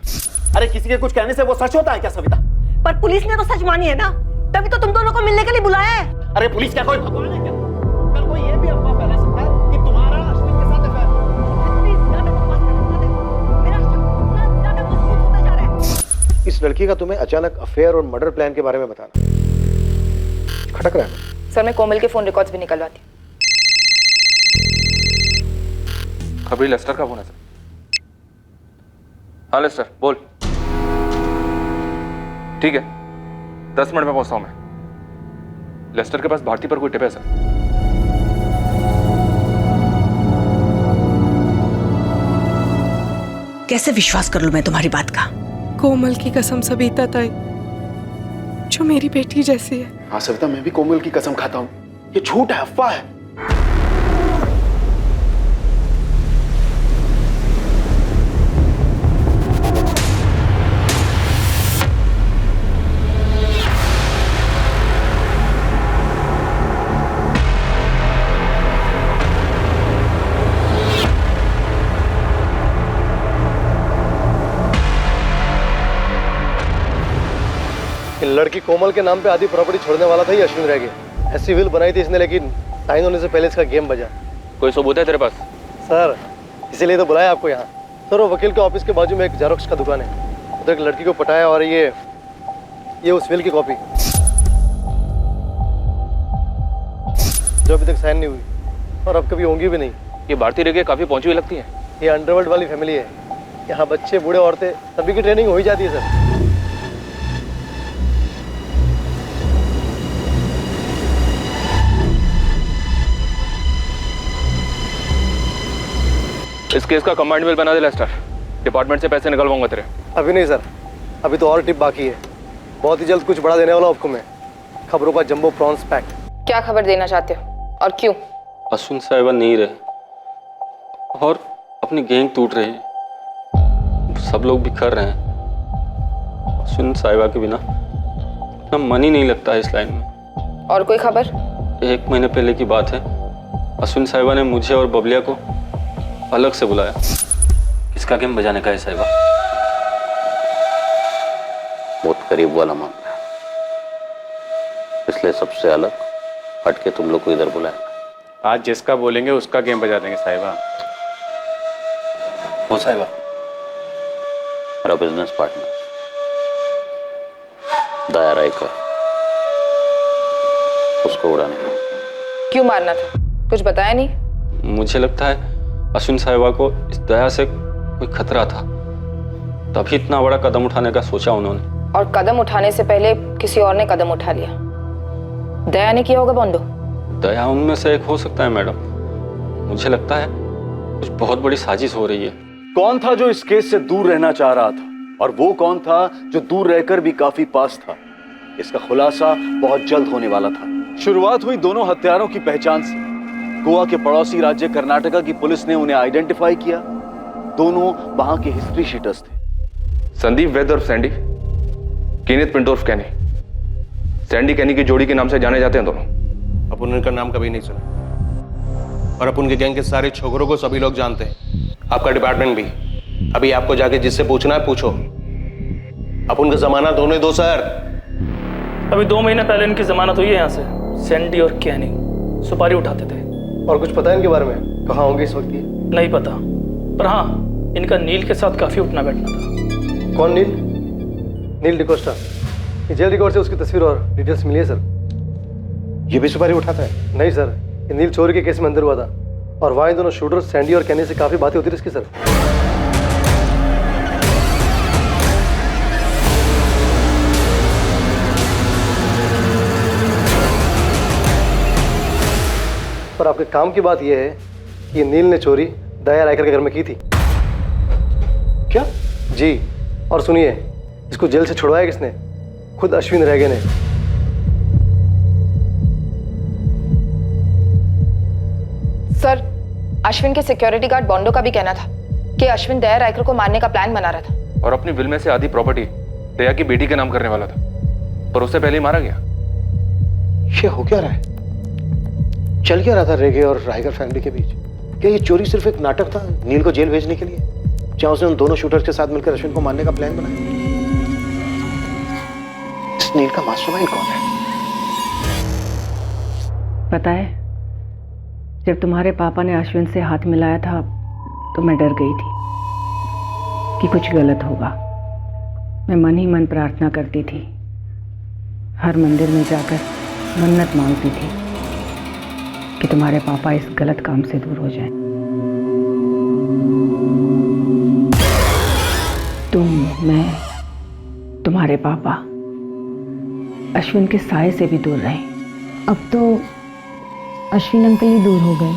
अरे किसी के कुछ कहने से वो सच होता है क्या सविता? पर पुलिस ने तो सच मानी है ना, तभी तो तुम दोनों को मिलने के लिए बुलाया है। अरे पुलिस क्या कोई भगवान है क्या? कल कोई ये भी अफवाह फैला सकता है कि तुम्हारा अश्विन के साथ अफेयर है। इस लड़की का तुम्हें अचानक अफेयर और मर्डर प्लान के बारे में बताना खटक रहा है। सर, मैं कोमल के फोन रिकॉर्ड्स भी निकलवाती हूँ। खबरी लेस्टर का फोन है सर। हाँ लेस्टर बोल। ठीक है, 10 मिनट में पहुंचता हूं मैं। लेस्टर के पास भारती पर कोई टिप है सर? कैसे विश्वास कर लूं मैं तुम्हारी बात का? कोमल की कसम सविता ताई, जो मेरी बेटी जैसी है। हाँ सविता, मैं भी कोमल की कसम खाता हूँ, ये झूठ है, अफवाह है। लड़की कोमल के नाम पे आधी प्रॉपर्टी छोड़ने वाला था ही अश्विन रह गया। ऐसी विल बनाई थी इसने, लेकिन टाइम होने से पहले इसका गेम बजा। कोई सबूत है तेरे पास? सर, इसीलिए तो बुलाया आपको यहाँ। सर, वो वकील के ऑफिस के बाजू में एक जेरोक्स का दुकान है, उधर एक लड़की को पटाया और ये उस विल की कॉपी जो अभी तक साइन नहीं हुई और अब कभी होंगी भी नहीं। ये भारती रेगे काफी पहुंची हुई लगती है। ये अंडरवर्ल्ड वाली फैमिली है, यहाँ बच्चे बूढ़े औरतें सभी की ट्रेनिंग हो ही जाती है सर। इस केस का कमांड बिल बना दे लेस्टर, डिपार्टमेंट से पैसे निकलवाऊंगा तेरे। अभी नहीं सर, अभी तो और टिप बाकी है। बहुत ही जल्द कुछ बड़ा देने वाला हूं आपको मैं। खबरों का जंबो प्रॉन्स पैक। क्या खबर देना चाहते हो और क्यों? अश्विन साहिबा नहीं रहे और अपनी गैंग टूट रही है, सब लोग बिखर रहे हैं। अश्विन साहिबा के बिना अपना मन ही नहीं लगता है इस लाइन में। और कोई खबर? 1 महीने पहले की बात है, अश्विन साहिबा ने मुझे और बबलिया को अलग से बुलाया। किसका गेम बजाने का है साहिबा? बहुत करीब वाला मामला है, इसलिए सबसे अलग हट के तुम लोग को इधर बुलाया। आज जिसका बोलेंगे उसका गेम बजा देंगे साहिबा। वो साहिबा मेरा बिजनेस पार्टनर दया रायकर, उसको उड़ाने का। क्यों मारना था? कुछ बताया नहीं? मुझे लगता है अश्विन साहिबा को इस दया से कोई खतरा था, तभी इतना बड़ा कदम उठाने का सोचा उन्होंने। और कदम उठाने से पहले किसी और ने कदम उठा लिया। दया ने किया होगा बोंडो। दया उनमें से एक हो सकता है मैडम। मुझे लगता है कुछ बहुत बड़ी साजिश हो रही है। कौन था जो इस केस से दूर रहना चाह रहा था, और वो कौन था जो दूर रहकर भी काफी पास था? इसका खुलासा बहुत जल्द होने वाला था। शुरुआत हुई दोनों हत्यारों की पहचान से। गोवा के पड़ोसी राज्य कर्नाटका की पुलिस ने उन्हें आइडेंटिफाई किया। दोनों वहां के हिस्ट्री शीटर्स थे। संदीप वैद और सैंडी, कीनेथ पिंटोर्फ कैनी। सैंडी कैनी की जोड़ी के नाम से जाने जाते हैं दोनों। अपन उनका नाम कभी नहीं सुना, और अपन के गैंग के सारे छोकरों को सभी लोग जानते हैं, आपका डिपार्टमेंट भी। अभी आपको जाके जिससे पूछना है पूछो। अपन का जमानत होने दो सर। अभी 2 महीने पहले इनकी जमानत हुई है यहाँ से। सैंडी और कैनी सुपारी उठाते थे। और कुछ पता है इनके बारे में? कहाँ होंगे इस वक्त ये? नहीं पता, पर हाँ इनका नील के साथ काफी उठना बैठना था। कौन नील? नील डिकोस्टा। ये जेल रिकॉर्ड से उसकी तस्वीर और डिटेल्स मिली है सर। ये भी सुपारी उठाता है? नहीं सर, ये नील चोरी के केस में अंदर हुआ था, और वहाँ इन दोनों शूटर सैंडी और कैनी से काफी बातें होती थी इसकी सर। पर आपके काम की बात यह है कि ये नील ने चोरी दया रायकर के घर में की थी। क्या? जी, और सुनिए, इसको जेल से छुड़वाया किसने? खुद अश्विन रेगे ने। सर, अश्विन के सिक्योरिटी गार्ड बोंडो का भी कहना था कि अश्विन दया रायकर को मारने का प्लान बना रहा था, और अपनी विल में से आधी प्रॉपर्टी दया की बेटी के नाम करने वाला था, पर उससे पहले ही मारा गया। ये हो क्या रहा है? चल क्या रहा था रेगे और रायकर फैमिली के बीच? क्या ये चोरी सिर्फ एक नाटक था नील को जेल भेजने के लिए, जहां उसने उन दोनों शूटर्स के साथ मिलकर अश्विन को मारने का प्लान बनाया? इस नील का मास्टरमाइंड कौन है? पता है, जब तुम्हारे पापा ने अश्विन से हाथ मिलाया था तो मैं डर गई थी कि कुछ गलत होगा। मैं मन ही मन प्रार्थना करती थी, हर मंदिर में जाकर मन्नत मांगती थी कि तुम्हारे पापा इस गलत काम से दूर हो जाएं। तुम, मैं, तुम्हारे पापा अश्विन के साए से भी दूर रहे। अब तो अश्विन अंकल ही दूर हो गए।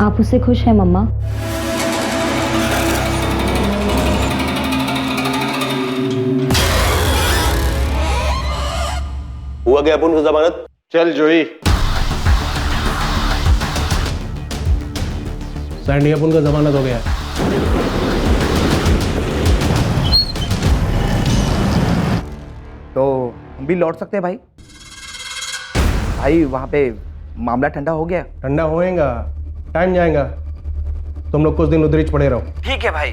आप उससे खुश हैं मम्मा? हुआ गया अपन को जमानत। चल जोई। सैंडी, अपन का जमानत हो गया। तो हम भी लौट सकते हैं भाई? भाई वहाँ पे मामला ठंडा हो गया। ठंडा होएगा, टाइम जाएगा। तुम लोग कुछ दिन उधर ही पड़े रहो। ठीक है भाई।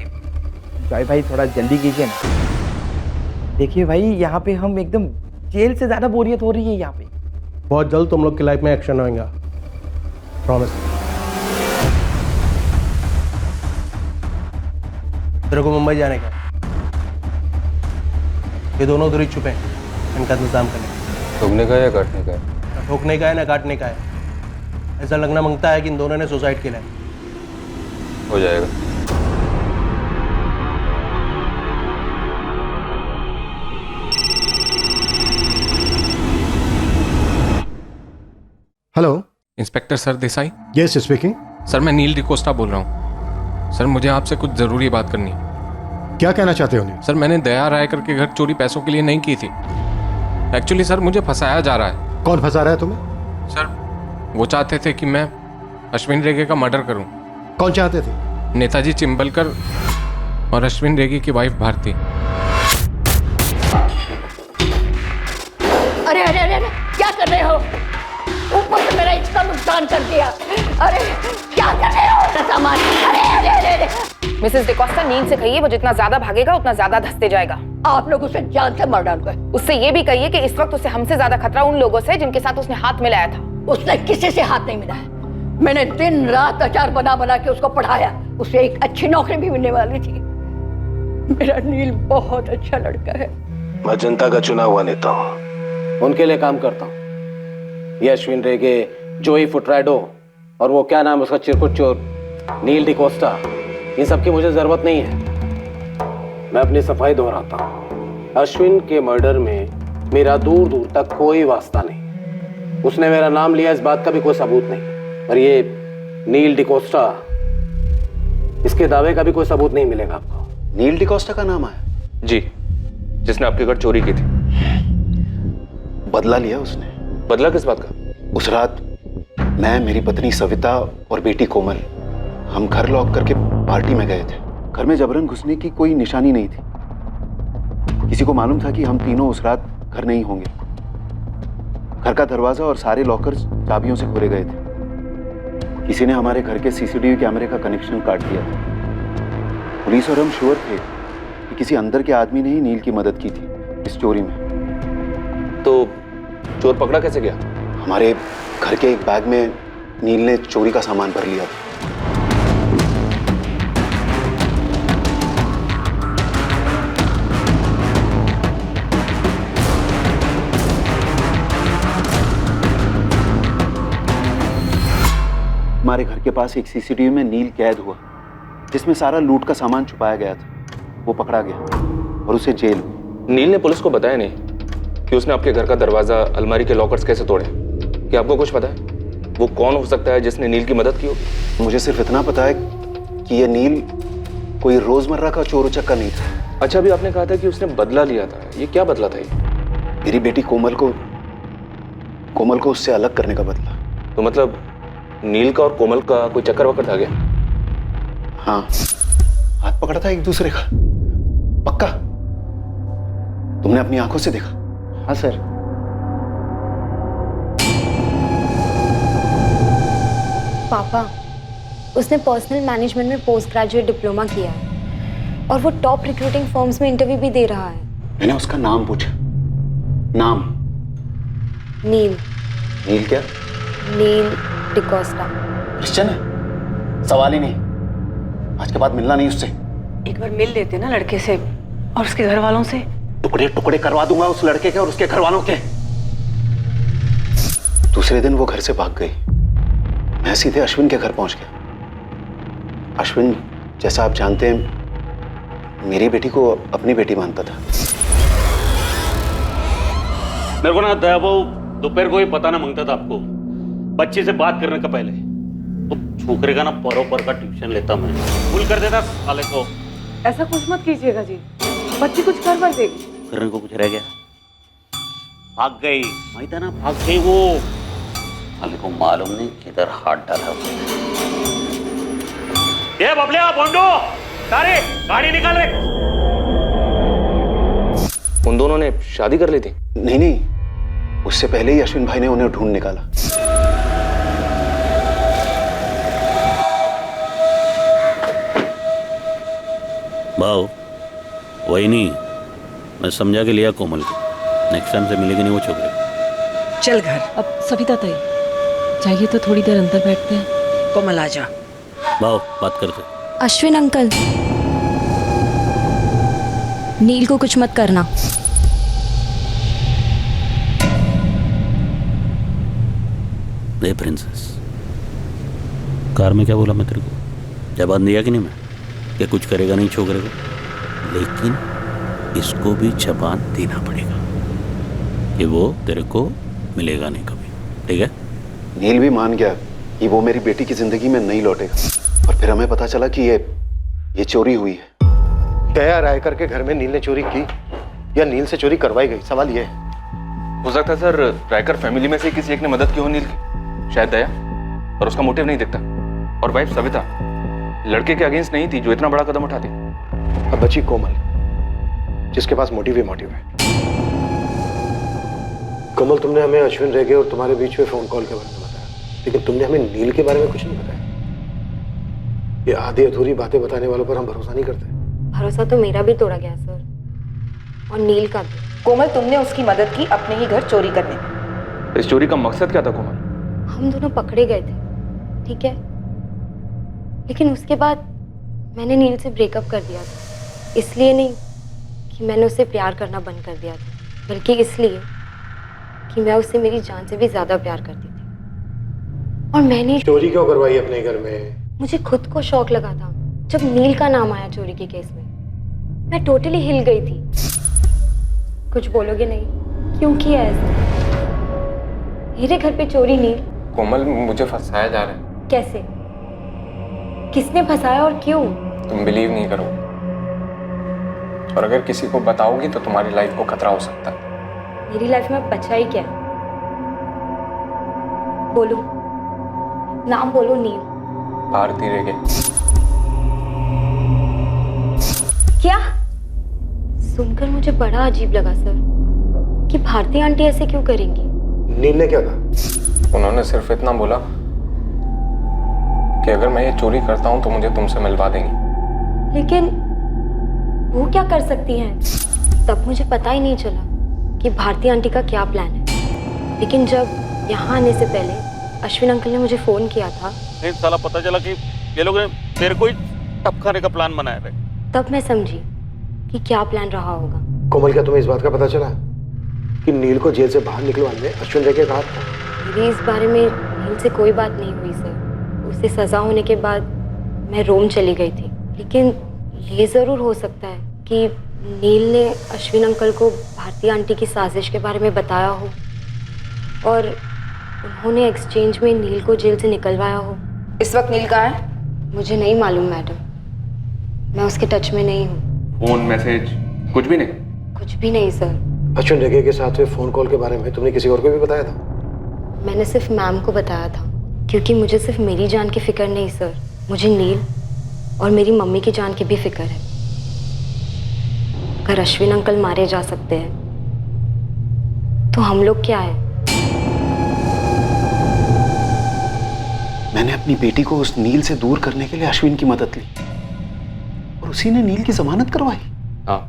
भाई थोड़ा जल्दी कीजिए ना। देखिए भाई, यहाँ पे हम एकदम जेल से ज्यादा बोरियत हो रही है यहाँ पे। बहुत जल्द तुम लोग की लाइफ में एक्शन होएगा, प्रॉमिस। तेरे को मुंबई जाने का, ये दोनों उधर ही छुपे हैं, इनका इंतजाम करने का। ठोकने का या काटने का है? ना ठोकने का है ना काटने का है। ऐसा लगना मांगता है कि इन दोनों ने सुसाइड किया है। हो जाएगा। Hello, inspector sir Desai. Yes speaking. Sir मैं नील डिकोस्टा बोल रहा हूँ। सर मुझे आपसे कुछ ज़रूरी बात करनी है। क्या कहना चाहते हो नील? सर मैंने दया रायकर के घर चोरी पैसों के लिए नहीं की थी। एक्चुअली सर मुझे फंसाया जा रहा है। कौन फंसा रहा है तुम्हें? सर वो चाहते थे कि मैं अश्विन रेगे का मर्डर करूं। कौन चाहते थे? नेताजी चिंबलकर और अश्विन रेगे की वाइफ भारती। अरे अरे अरे अरे, क्या कर रहे हो? ऊपर से मेरा इतना नुकसान कर दिया। अरे क्या कर रहे हो? सामान। अरे अरे अरे अरे। मिसेस डिकोस्टा, नील से कहिए वो जितना ज्यादा भागेगा उतना ज्यादा धंसते जाएगा। आप लोग उसे जान से मार डालो। उससे ये भी कहिए कि इस वक्त उसे हमसे ज्यादा खतरा उन लोगों से जिनके साथ उसने हाथ मिलाया था। उसने किसी से हाथ नहीं मिलाया। मैंने दिन रात अचार बना बना के उसको पढ़ाया। उसे एक अच्छी नौकरी भी मिलने वाली थी। मेरा नील बहुत अच्छा लड़का है। मैं जनता का चुना हुआ नेता हूँ, उनके लिए काम करता हूँ। ये अश्विन रेगे, जोई फुटराडो और वो क्या नाम उसका चिरकुट चोर नील डिकोस्टा, इन सब की मुझे जरूरत नहीं है। मैं अपनी सफाई दोहराता हूँ। अश्विन के मर्डर में मेरा दूर दूर तक कोई वास्ता नहीं। उसने मेरा नाम लिया, इस बात का भी कोई सबूत नहीं। और ये नील डिकोस्टा, इसके दावे का भी कोई सबूत नहीं मिलेगा आपको। नील डिकोस्टा का नाम आया? जी, जिसने आपके घर चोरी की थी। बदला लिया उसने। बदला किस बात का? उस रात मैं, मेरी पत्नी सविता और बेटी कोमल, हम घर लॉक करके पार्टी में गए थे। घर में जबरन घुसने की कोई निशानी नहीं थी। किसी को मालूम था कि हम तीनों उस रात घर नहीं होंगे। घर का दरवाजा और सारे लॉकर्स चाबियों से खोले गए थे। किसी ने हमारे घर के सीसीटीवी कैमरे का कनेक्शन काट दिया था। पुलिस और हम श्योर थे कि किसी अंदर के आदमी ने ही नील की मदद की थी इस चोरी में। तो चोर पकड़ा कैसे गया? हमारे घर के एक बैग में नील ने चोरी का सामान भर लिया था। हमारे घर के पास एक सीसीटीवी में नील कैद हुआ, जिसमें सारा लूट का सामान छुपाया गया था। वो पकड़ा गया और उसे जेल। नील ने पुलिस को बताया नहीं कि उसने आपके घर का दरवाजा, अलमारी के लॉकर्स कैसे तोड़े? क्या आपको कुछ पता है वो कौन हो सकता है जिसने नील की मदद की होगी? मुझे सिर्फ इतना पता है कि ये नील कोई रोजमर्रा का चोर उचक्का नहीं था। अच्छा, अभी आपने कहा था कि उसने बदला लिया था। ये क्या बदला था? ये मेरी बेटी कोमल को उससे अलग करने का बदला। तो मतलब नील का और कोमल का कोई चक्कर वक्कर था क्या? हाँ, हाथ पकड़ा था एक दूसरे का। पक्का? तुमने अपनी आंखों से देखा? हाँ सर। पापा, उसने पर्सनल मैनेजमेंट में पोस्ट ग्रेजुएट डिप्लोमा किया है और वो टॉप रिक्रूटिंग फर्म्स में इंटरव्यू भी दे रहा है। मैंने उसका नाम पूछा। नाम? नील। नील क्या? नील डिकोस्टा। क्रिश्चियन है? सवाल ही नहीं। आज के बाद मिलना नहीं उससे। एक बार मिल लेते ना लड़के से और उसके घर वालों से। टुकड़े टुकड़े करवा दूंगा उस लड़के के और उसके घर वालों के। दूसरे दिन वो घर से भाग गई। मैं सीधे अश्विन के घर पहुंच गया। अश्विन, जैसा आप जानते हैं, मेरी बेटी को अपनी बेटी मानता था। मेरे को ना दया वो दोपहर को ही पता ना मांगता था आपको, बच्चे से बात करने का पहले। तो छोकरे का ना परों पर का ट्यूशन लेता मैं, भूल कर देता साले को। ऐसा कुछ मत कीजिएगा जी, बच्ची कुछ कर बर देगी। करने को कुछ रह गया? भाग गई, माहित है ना, भाग गई वो। साले को मालूम नहीं किधर हाथ डाला उसने। ये बबलिया, बोंडो, तारे, गाड़ी निकाल रे। उन दोनों ने शादी कर ली थी? नहीं, उससे पहले ही अश्विन भाई ने उन्हें ढूंढ निकाला। भाव वही नहीं, मैं समझा के लिया कोमल को। नेक्स्ट टाइम से मिलेगी नहीं वो छोकरे। चल घर। अब सविता ताई, चाहिए तो थोड़ी देर अंदर बैठते हैं। कोमल आ जा। भाव बात करते। अश्विन अंकल, नील को कुछ मत करना। दे प्रिंसेस, कार में क्या बोला मैं तेरे को? जवाब दिया कि नहीं मैं कि कुछ करेगा नहीं छोकरे को, लेकिन इसको भी जबान देना पड़ेगा कि वो तेरे को मिलेगा नहीं कभी, ठीक है? नील भी मान गया कि वो मेरी बेटी की जिंदगी में नहीं लौटेगा। और फिर हमें पता चला कि ये चोरी हुई है। दया रायकर के घर में नील ने चोरी की या नील से चोरी करवाई गई, सवाल ये है। हो सकता है सर, रायकर फैमिली में से किसी एक ने मदद की हो नील की, शायद दया, और उसका मोटिव नहीं दिखता। और वाइफ सविता लड़के के अगेंस्ट नहीं थी जो इतना बड़ा कदम उठाती। अब बची कोमल, जिसके पास मोटिव ही मोटिव है। कोमल, तुमने हमें अश्विन रेगे और तुम्हारे बीच में फोन कॉल के बारे में बताया, लेकिन तुमने हमें नील के बारे में कुछ नहीं बताया। ये आधी अधूरी बातें बताने वालों पर हम भरोसा नहीं करते। भरोसा तो मेरा भी तोड़ा गया सर, और नील का भी। कोमल, तुमने उसकी मदद की अपने ही घर चोरी करने में। इस चोरी का मकसद क्या था कोमल? हम दोनों पकड़े गए थे, ठीक है, लेकिन उसके बाद मैंने नील से ब्रेकअप कर दिया था। इसलिए नहीं कि मैंने उससे प्यार करना बंद कर दिया था, बल्कि इसलिए कि मैं उससे मेरी जान से भी ज्यादा प्यार करती थी। और मैंने चोरी क्यों करवाई अपने घर में? मुझे खुद को शौक लगा था जब नील का नाम आया चोरी के केस में। मैं टोटली हिल गई थी। कुछ बोलोगे नहीं? क्यों किया ऐसा? मेरे घर पे चोरी नील? कोमल, मुझे फंसाया जा रहा है। कैसे? किसने फंसाया और क्यों? तुम बिलीव नहीं करो, और अगर किसी को बताओगी तो तुम्हारी लाइफ को खतरा हो सकता है। मेरी लाइफ में बचा ही क्या है? बोलो, नाम बोलो। नील? भारती रेगे। क्या? सुनकर मुझे बड़ा अजीब लगा सर, कि भारती आंटी ऐसे क्यों करेंगी? नील ने क्या कहा? उन्होंने सिर्फ इतना बोला कि अगर मैं ये चोरी करता हूं तो मुझे तुमसे मिलवा देंगी। लेकिन वो क्या कर सकती हैं? तब मुझे पता ही नहीं चला कि भारती आंटी का क्या प्लान है। लेकिन जब यहाँ आने से पहले अश्विन अंकल ने मुझे फोन किया था, नहीं साला पता चला कि ये लोग ने मेरे को ही टपकाने का प्लान बनाया था। तब मैं समझी कि क्या प्लान रहा होगा। कोमल, क्या तुम्हें इस बात का पता चला कि नील को जेल से बाहर निकलवाने में अश्विन रेगे का हाथ था? मेरी इस बारे में नील से कोई बात नहीं हुई सर। उसे सजा होने के बाद मैं रोम चली गई थी। लेकिन ये ज़रूर हो सकता है कि नील ने अश्विन अंकल को भारती आंटी की साजिश के बारे में बताया हो और उन्होंने एक्सचेंज में नील को जेल से निकलवाया हो। इस वक्त नील कहाँ है? मुझे नहीं मालूम मैडम, मैं उसके टच में नहीं हूँ। फोन मैसेज कुछ भी नहीं? कुछ भी नहीं सर। अश्विन रेगे के साथ हुए फोन कॉल के बारे में तुमने किसी और को भी बताया था? मैंने सिर्फ मैम को बताया था, क्योंकि मुझे सिर्फ मेरी जान की फिक्र नहीं सर, मुझे नील और मेरी मम्मी की जान की भी फिक्र है। अगर अश्विन अंकल मारे जा सकते हैं तो हम लोग क्या है? मैंने अपनी बेटी को उस नील से दूर करने के लिए अश्विन की मदद ली और उसी ने नील की जमानत करवाई। हाँ,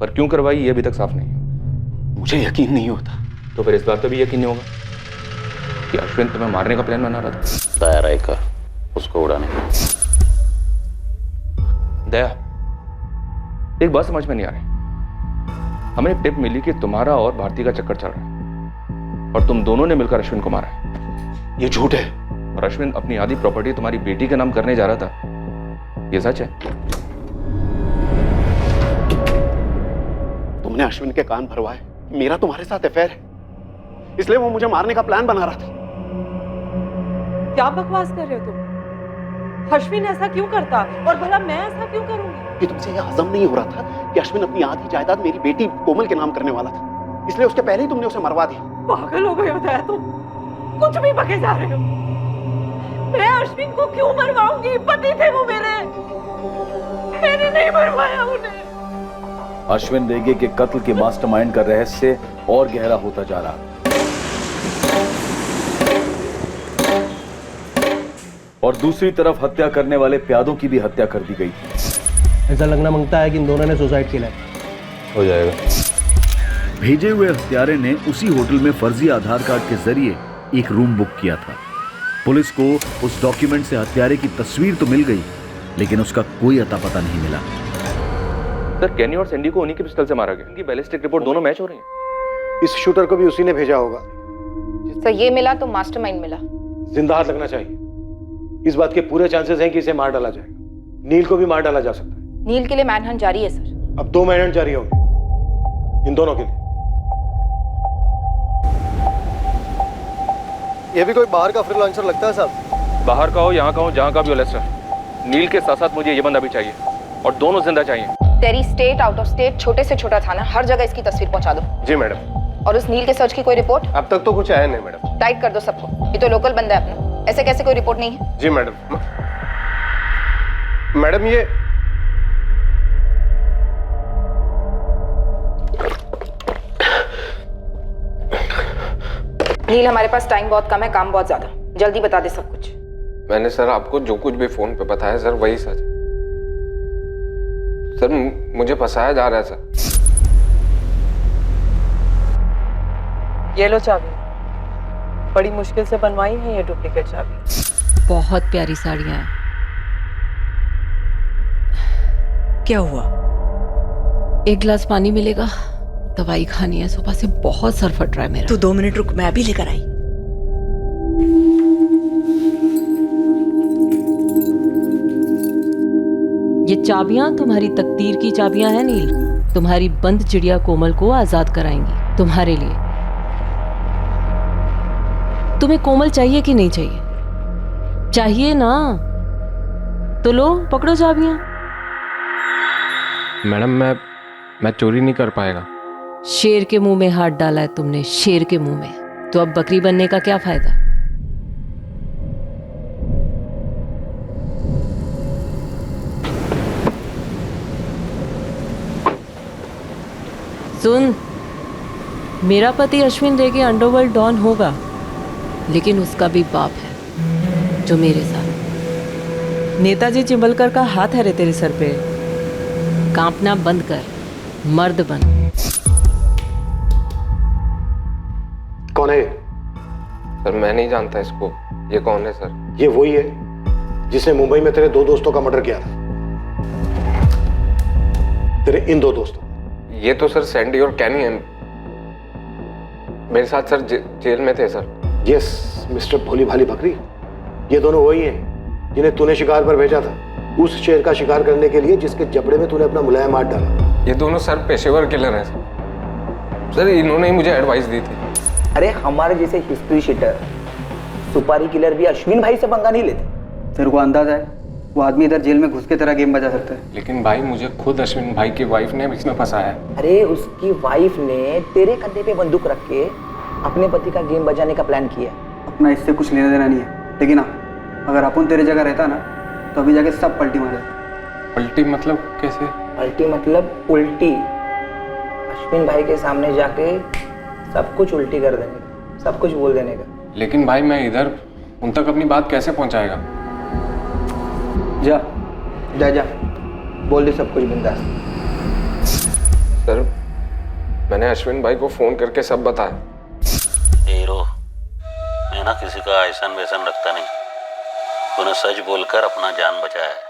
पर क्यों करवाई ये अभी तक साफ नहीं है। मुझे यकीन नहीं होता। तो फिर इस बात का भी यकीन नहीं होगा कि अश्विन तुम्हें मारने का प्लान बना रहा था? दया राय का उसको उड़ाने का। दया, एक बात समझ में नहीं आ रही। हमें एक टिप मिली कि तुम्हारा और भारती का चक्कर चल रहा है और तुम दोनों ने मिलकर अश्विन को मारा है। ये झूठ है। और अश्विन अपनी आधी प्रॉपर्टी तुम्हारी बेटी के नाम करने जा रहा था, ये सच है? तुमने अश्विन के कान भरवाए मेरा तुम्हारे साथ अफेयर है, इसलिए वो मुझे मारने का प्लान बना रहा था। क्या बकवास कर रहे हो तुम? अश्विन ऐसा क्यों करता और भला मैं ऐसा क्यों करूंगी? कि तुमसे यह हजम नहीं हो रहा था कि अश्विन अपनी आधी जायदाद मेरी बेटी कोमल के नाम करने वाला था, इसलिए उसके पहले ही तुमने उसे मरवा दिया। पागल हो गए हो दया तुम, कुछ भी बके जा रहे हो। मैं अश्विन को क्यों मरवाऊंगी? पति थे वो मेरे, मैंने नहीं मरवाया उन्हें। अश्विन रेगे के कत्ल के मास्टरमाइंड का रहस्य और गहरा होता जा रहा है और दूसरी तरफ हत्या करने वाले प्यादों की भी हत्या कर दी गई थी। ऐसा लगना मांगता है कि इन दोनों ने सुसाइड किया है। हो जाएगा। भेजे हुए हत्यारे ने उसी होटल में फर्जी आधार कार्ड के जरिए एक रूम बुक किया था। पुलिस को उस डॉक्यूमेंट से हत्यारे की तस्वीर तो मिल गई, लेकिन उसका कोई अता पता नहीं मिला। सर, कैनी और सैंडी को उन्हीं के पिस्टल से मारा गया। इनकी बैलिस्टिक रिपोर्ट दोनों मैच हो रही है। इस शूटर को भी उसी ने भेजा होगा। तो ये मिला तो मास्टरमाइंड मिला। जिंदा हाथ लगना चाहिए। इस बात के पूरे चांसेस हैं कि इसे मार डाला जाएगा। नील को भी मार डाला जा सकता है। नील के लिए मैनहंट जारी है सर। अब 2 मैनहंट जारी होंगे इन दोनों के लिए। ये भी कोई बाहर का फ्रीलांसर लगता है साहब। बाहर का हो, यहाँ का हो, जहाँ का भी हो लेस्टर, नील के साथ साथ मुझे ये बंदा भी चाहिए और दोनों जिंदा चाहिए। तेरी स्टेट, आउट ऑफ स्टेट, छोटे से छोटा थाना, हर जगह इसकी तस्वीर पहुंचा दो। जी मैडम। और उस नील के सर्च की कोई रिपोर्ट? अब तक तो कुछ आया नहीं मैडम। टाइट कर दो सबको, ये तो लोकल बंदा है अपना, ऐसे कैसे कोई रिपोर्ट नहीं है? जी मैडम। मैडम ये नील, हमारे पास टाइम बहुत कम है, काम बहुत ज्यादा, जल्दी बता दे सब कुछ। मैंने सर आपको जो कुछ भी फोन पे बताया सर वही सच। सर मुझे फंसाया जा रहा है सर। ये लो चाबी, बड़ी मुश्किल से बनवाई है ये डुप्लीकेट चाबी। बहुत प्यारी साड़ियां हैं। क्या हुआ? एक गिलास पानी मिलेगा? दवाई खानी है, सुबह से बहुत सर फट रहा है मेरा। तू 2 मिनट रुक, मैं अभी लेकर आई। ये चाबियां तुम्हारी तकदीर की चाबियां हैं नील। तुम्हारी बंद चिड़िया कोमल को आजाद कराएंगी तुम्हारे लिए। तुम्हें कोमल चाहिए कि नहीं चाहिए? चाहिए ना? तो लो पकड़ो चाबियां। मैडम मैं चोरी नहीं कर पाएगा। शेर के मुंह में हाथ डाला है तुमने, शेर के मुंह में, तो अब बकरी बनने का क्या फायदा? सुन, मेरा पति अश्विन रेगे अंडरवर्ल्ड डॉन होगा, लेकिन उसका भी बाप है जो मेरे साथ। नेताजी चिंबलकर का हाथ है रे तेरे सर पे। कांपना बंद कर, मर्द बन। कौन है? सर मैं नहीं जानता इसको। ये कौन है सर? ये वही है जिसने मुंबई में तेरे 2 दोस्तों का मर्डर किया था। तेरे इन 2 दोस्तों। ये तो सर सैंडी और कैनी हैं। मेरे साथ सर जेल में थे सर। यस मिस्टर भोली भाली बकरी, ये दोनों वही हैं जिन्हें तूने शिकार पर भेजा था, उस शेर का शिकार करने के लिए जिसके जबड़े में तूने अपना मुलायम हाथ डाला। ये दोनों सर पेशेवर किलर हैं सर। इन्होंने ही मुझे एडवाइस दी थी। अरे हमारे जैसे हिस्ट्री शीटर, सुपारी किलर भी अश्विन भाई से पंगा नहीं लेते। तेरे को अंदाजा है वो आदमी इधर जेल में घुस के तरह गेम बजा सकता है। लेकिन भाई मुझे खुद अश्विन भाई की वाइफ ने इसमें फंसाया है। अरे उसकी वाइफ ने तेरे कंधे पे बंदूक रख के अपने पति का गेम बजाने का प्लान किया। अपना इससे कुछ लेना देना नहीं है, लेकिन हाँ अगर अपन तेरे जगह रहता ना तो अभी जाके सब पलटी मारे। पलटी मतलब कैसे? पलटी मतलब उल्टी। अश्विन भाई के सामने जाके सब कुछ उल्टी कर देने का, सब कुछ बोल देने का। लेकिन भाई मैं इधर उन तक अपनी बात कैसे पहुंचाएगा? जा जा जा बोल दे सब कुछ बिंदास। सर मैंने अश्विन भाई को फोन करके सब बताया। हीरो, मैं ना किसी का ऐसन वैसन रखता नहीं। तूने सच बोलकर अपना जान बचाया है।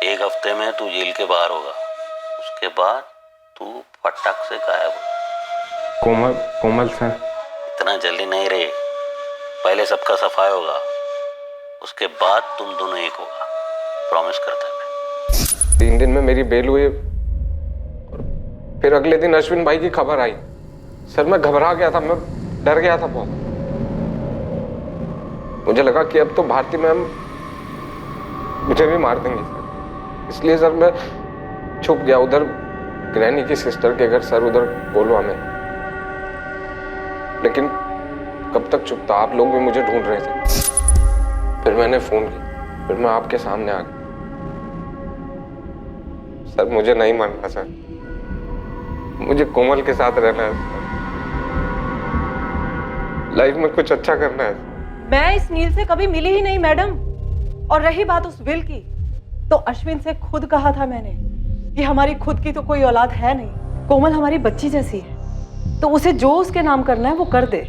1 हफ्ते में तू जेल के बाहर होगा, उसके बाद तू फटाक से गायब हो। कोमल सर, इतना जल्दी नहीं रहे। पहले सबका सफाई होगा, उसके बाद तुम दोनों एक होगा, प्रॉमिस करता मैं। 3 दिन में मेरी बेल हुई, फिर अगले दिन अश्विन भाई की खबर आई। सर मैं घबरा गया था, मैं डर गया था बहुत। मुझे लगा कि अब तो भारती मैम मुझे भी मार देंगी सर। इसलिए सर मैं छुप गया उधर ग्रैनी की सिस्टर के घर सर, उधर कोलवा में। लेकिन कब तक छुप था, आप लोग भी मुझे ढूंढ रहे थे। फिर मैंने फोन किया, फिर मैं आपके सामने आ गया। सर मुझे नहीं मानना सर, मुझे कोमल के साथ रहना है, लाइफ में कुछ अच्छा करना है। मैं इस नील से कभी मिली ही नहीं मैडम। और रही बात उस विल की, तो अश्विन से खुद कहा था मैंने कि हमारी खुद की तो कोई औलाद है नहीं, कोमल हमारी बच्ची जैसी है, तो उसे जो उसके नाम करना है वो कर दे।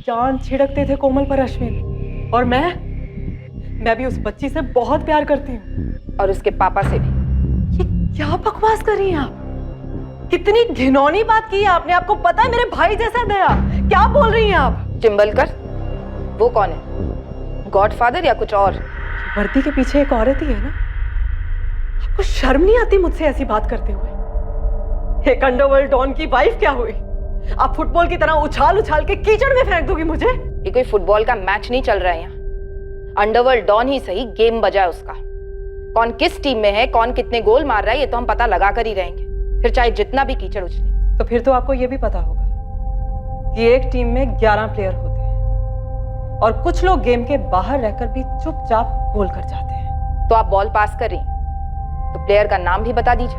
जान छिड़कते थे कोमल पर अश्विन, और मैं भी उस बच्ची से बहुत प्यार करती हूँ, और उसके पापा से भी। ये क्या बकवास कर रही हैं आप? कितनी घिनौनी बात की है आपने। आपको पता है मेरे भाई जैसा दया, क्या बोल रही हैं आप? चिंबलकर वो कौन है? गॉडफादर या कुछ और? वर्दी के पीछे एक औरत ही है ना। आपको शर्म नहीं आती मुझसे ऐसी बात करते हुए? एक अंडरवर्ल्ड डॉन की वाइफ क्या हुई? आप फुटबॉल की तरह उछाल उछाल के कीचड़ में फेंक दोगी मुझे? ये कोई फुटबॉल का मैच नहीं चल रहा है यहाँ। अंडरवर्ल्ड डॉन ही सही, गेम बजा है उसका। कौन किस टीम में है, कौन कितने गोल मार रहा है, ये तो हम पता लगा कर ही रहेंगे, फिर चाहे जितना भी कीचड़ उछले। तो फिर तो आपको ये भी पता होगा कि एक टीम में 11 प्लेयर होते हैं, और कुछ लोग गेम के बाहर रहकर भी चुपचाप गोल कर जाते हैं। तो आप बॉल पास कर रही, तो प्लेयर का नाम भी बता दीजिए।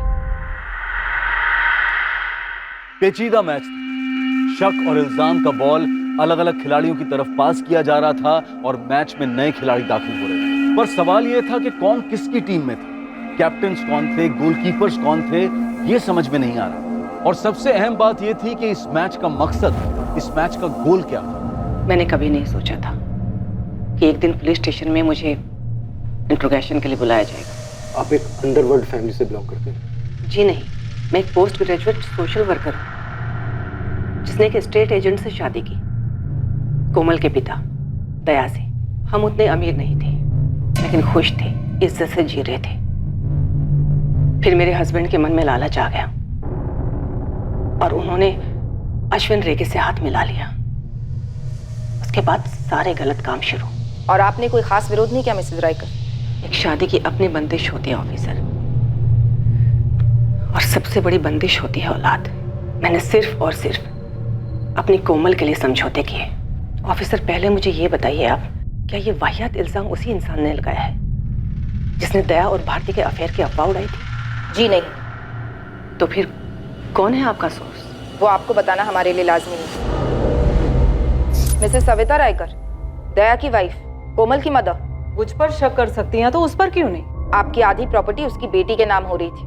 पेचीदा मैच था। शक और इल्जाम का बॉल अलग अलग खिलाड़ियों की तरफ पास किया जा रहा था और मैच में नए खिलाड़ी दाखिल हो रहे थे। पर सवाल यह था कि कौन किसकी टीम में था, कैप्टन्स कौन थे, गोलकीपर्स कौन थे, यह समझ में नहीं आ रहा। और सबसे अहम बात यह थी कि इस मैच का मकसद, इस मैच का गोल क्या था। मैंने कभी नहीं सोचा था कि एक दिन पुलिस स्टेशन में मुझे इंट्रोगेशन के लिए बुलाया जाएगा। आप एक अंडरवर्ल्ड फैमिली से बिलोंग करते हैं? जी नहीं, मैं एक पोस्ट ग्रेजुएट सोशल वर्कर हूँ जिसने एक स्टेट एजेंट से शादी की, कोमल के पिता दया से। हम उतने अमीर नहीं थे, लेकिन खुश थे, इज्जत से जी रहे थे। फिर मेरे हस्बैंड के मन में लालच आ गया और उन्होंने अश्विन रेगे से हाथ मिला लिया। उसके बाद सारे गलत काम शुरू। और आपने कोई खास विरोध नहीं किया मिसेस रायकर? एक शादी की अपनी बंदिश होती है ऑफिसर, और सबसे बड़ी बंदिश होती है औलाद। मैंने सिर्फ और सिर्फ अपनी कोमल के लिए समझौते किए। ऑफिसर, पहले मुझे ये बताइए आप, क्या ये वाहियात इल्जाम उसी इंसान ने लगाया है जिसने दया और भारती के अफेयर की अफवाह उड़ाई थी? जी नहीं। तो फिर कौन है आपका सोर्स? वो आपको बताना हमारे लिए लाजमी नहीं। मिसेस सविता रायकर, दया की वाइफ, कोमल की मदर। मुझ पर शक कर सकती हैं तो उस पर क्यों नहीं? आपकी आधी प्रॉपर्टी उसकी बेटी के नाम हो रही थी,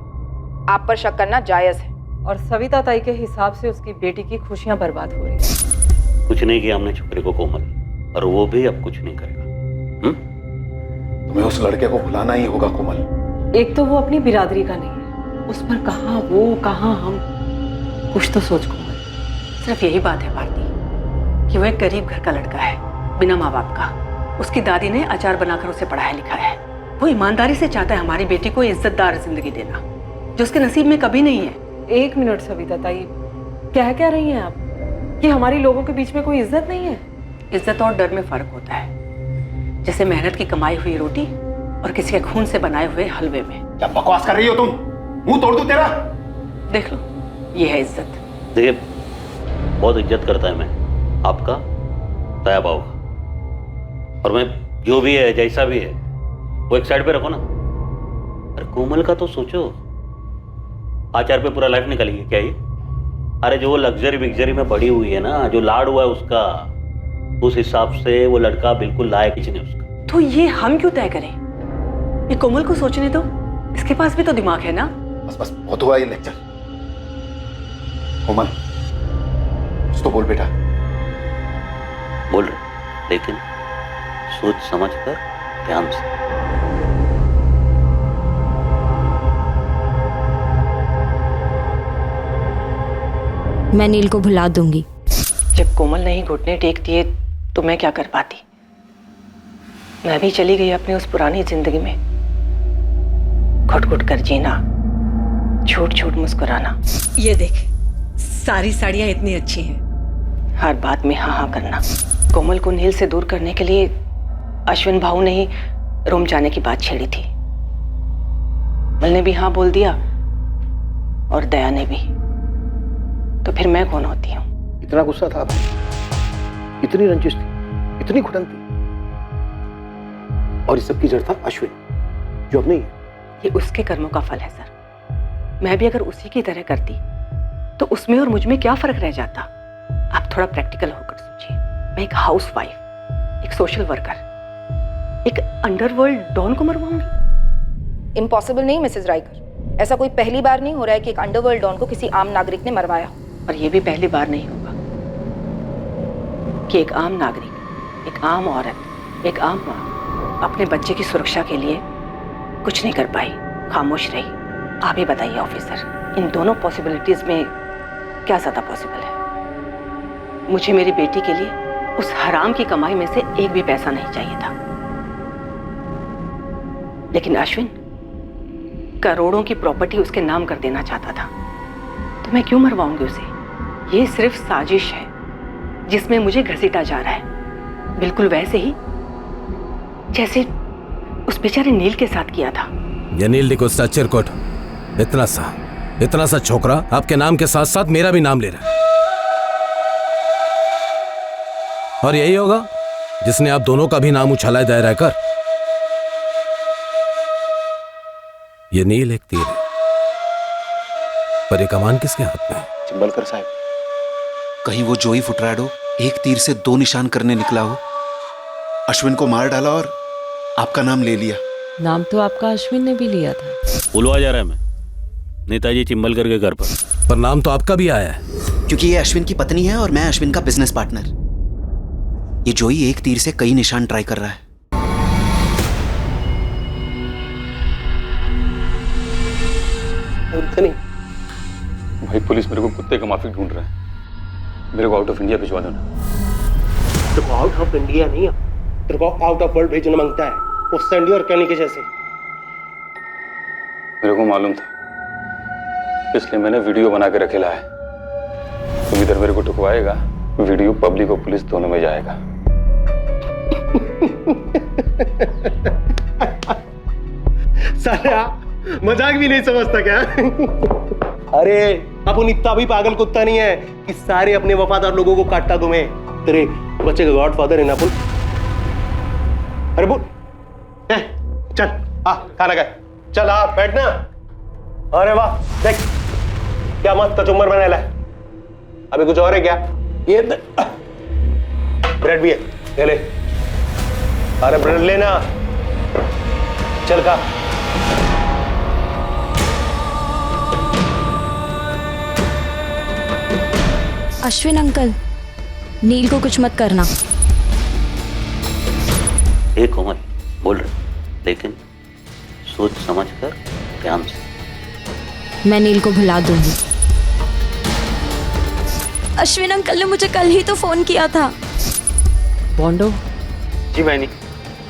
आप पर शक करना जायज है। और सविता ताई के हिसाब से उसकी बेटी की खुशियां बर्बाद हो रही हैं। कुछ नहीं किया हमने छोकरे को कोमल, और वो भी अब कुछ नहीं करेगा। तुम्हें उस लड़के को भुलाना ही होगा कोमल। एक तो वो अपनी बिरादरी का नहीं है, उस पर कहाँ वो कहाँ हम। कुछ तो सोच कोमल। सिर्फ यही बात है भारती कि वो एक गरीब घर का लड़का है, बिना माँ बाप का। उसकी दादी ने अचार बनाकर उसे पढ़ाया लिखाया है। वो ईमानदारी से चाहता है हमारी बेटी को इज्जतदार जिंदगी देना, जो उसके नसीब में कभी नहीं है। एक मिनट सविता ताई, क्या रही हैं आप कि हमारी लोगों के बीच में कोई इज्जत नहीं है? इज्जत और डर में फर्क होता है, जैसे मेहनत की कमाई हुई रोटी और किसी के खून से बनाए हुए हलवे में। क्या बकवास कर रही हो तुम? मुंह तोड़ दूं तेरा? देख लो, ये है इज्जत। देखिए, बहुत इज्जत करता है मैं आपका, दया भाव का, और मैं जो भी है जैसा भी है वो एक साइड पे रखो ना। अरे कोमल का तो सोचो, आचार पे पूरा लाइफ निकालेगी क्या ये? अरे जो लग्जरी विग्जरी में बड़ी हुई है ना, जो लाड हुआ है उसका, उस हिसाब से वो लड़का बिल्कुल लायक ही नहीं उसका। तो ये हम क्यों तय करें? ये कोमल को सोचने दो, इसके पास भी तो दिमाग है ना। बस बस, बहुत हुआ ये लेक्चर। कोमल, कुछ तो बोल बेटा। बोल रहे, लेकिन सोच समझ कर, ध्यान से। मैं नील को भुला दूंगी। जब कोमल ने ही घुटने टेक दिए तो मैं क्या कर पाती? मैं भी चली गई अपनी उस पुरानी जिंदगी में, घुट घुट कर जीना, झूठ झूठ मुस्कुराना। ये देख, सारी साड़ियां इतनी अच्छी हैं, हर बात में हाँ हाँ करना। कोमल को नील से दूर करने के लिए अश्विन भाऊ ने ही रोम जाने की बात छेड़ी थी। कोमल ने भी हाँ बोल दिया और दया ने भी। तो फिर मैं कौन होती हूँ? इतना गुस्सा था भाई, इतनी रंजिश थी, इतनी घुटन थी, और इस सब की जड़ था अश्विन, जो अब नहीं है। ये उसके कर्मों का फल है सर। मैं भी अगर उसी की तरह करती तो उसमें और मुझ में क्या फर्क रह जाता? आप थोड़ा प्रैक्टिकल होकर सोचिए। मैं एक हाउसवाइफ, एक सोशल वर्कर, एक अंडरवर्ल्ड डॉन को मरवाऊंगी? इम्पॉसिबल नहीं मिसेस राइकर, ऐसा कोई पहली बार नहीं हो रहा है कि एक अंडरवर्ल्ड डॉन को किसी आम नागरिक ने मरवाया। और ये भी पहली बार नहीं होगा कि एक आम नागरिक, एक आम औरत, एक आम माँ अपने बच्चे की सुरक्षा के लिए कुछ नहीं कर पाई, खामोश रही। आप ही बताइए ऑफिसर, इन दोनों पॉसिबिलिटीज में क्या ज्यादा पॉसिबल है? मुझे मेरी बेटी के लिए उस हराम की कमाई में से एक भी पैसा नहीं चाहिए था, लेकिन अश्विन करोड़ों की प्रॉपर्टी उसके नाम कर देना चाहता था। तो मैं क्यों मरवाऊंगी उसे? ये सिर्फ साजिश है जिसमें मुझे घसीटा जा रहा है, बिल्कुल वैसे ही जैसे उस बेचारे नील के साथ किया था। ये नील डिकोस्टा चिरकुट, इतना सा छोकरा आपके नाम के साथ साथ मेरा भी नाम ले रहा है, और यही होगा जिसने आप दोनों का भी नाम उछाला है दया रायकर। ये नील एक तीर है, पर ये कमान किसके हाथ में है? चिंबलकर साहब, कहीं वो जोई फुटराडो एक तीर से 2 निशान करने निकला हो, अश्विन को मार डाला और आपका नाम ले लिया। नाम तो आपका अश्विन ने भी लिया था। बुलवा जा रहा है मैं नेताजी चिंबलकर के घर पर नाम तो आपका भी आया है। क्योंकि ये अश्विन की पत्नी है और मैं अश्विन का बिजनेस पार्टनर। ये जोई एक तीर से कई निशान ट्राई कर रहा है। नहीं भाई, पुलिस मेरे को कुत्ते का माफिक ढूंढ रहा है, मेरे को आउट ऑफ इंडिया भिजवा दो ना। तेरे को आउट ऑफ इंडिया नहीं, तेरे को आउट ऑफ वर्ल्ड भेजना मांगता है, वो सैंडी और कैनी के जैसे। मेरे को मालूम था, इसलिए मैंने वीडियो बना के रखेला है। तुम इधर मेरे को टुकवाएगा, वीडियो पब्लिक और पुलिस दोनों में जाएगा। साला मजाक भी नहीं समझता क्या? अरे अपन इतना भी पागल कुत्ता नहीं है कि सारे अपने वफादार लोगों को काटता घूमे। तेरे बच्चे का गॉडफादर है ना बोल। अरे बोल, चल आ खाना खाए, चल आ बैठना। अरे वाह देख क्या मस्त कचुम्बर बनाया है। अभी कुछ और है क्या? ये ब्रेड भी है, ये ले। अरे ब्रेड लेना, चल खा। अश्विन अंकल, नील को कुछ मत करना। एक कोमल बोल रहे, लेकिन सोच समझ कर ध्यान से। मैं नील को भुला दूंगी। अश्विन अंकल ने मुझे कल ही तो फोन किया था। बॉन्डो। जी मैनी।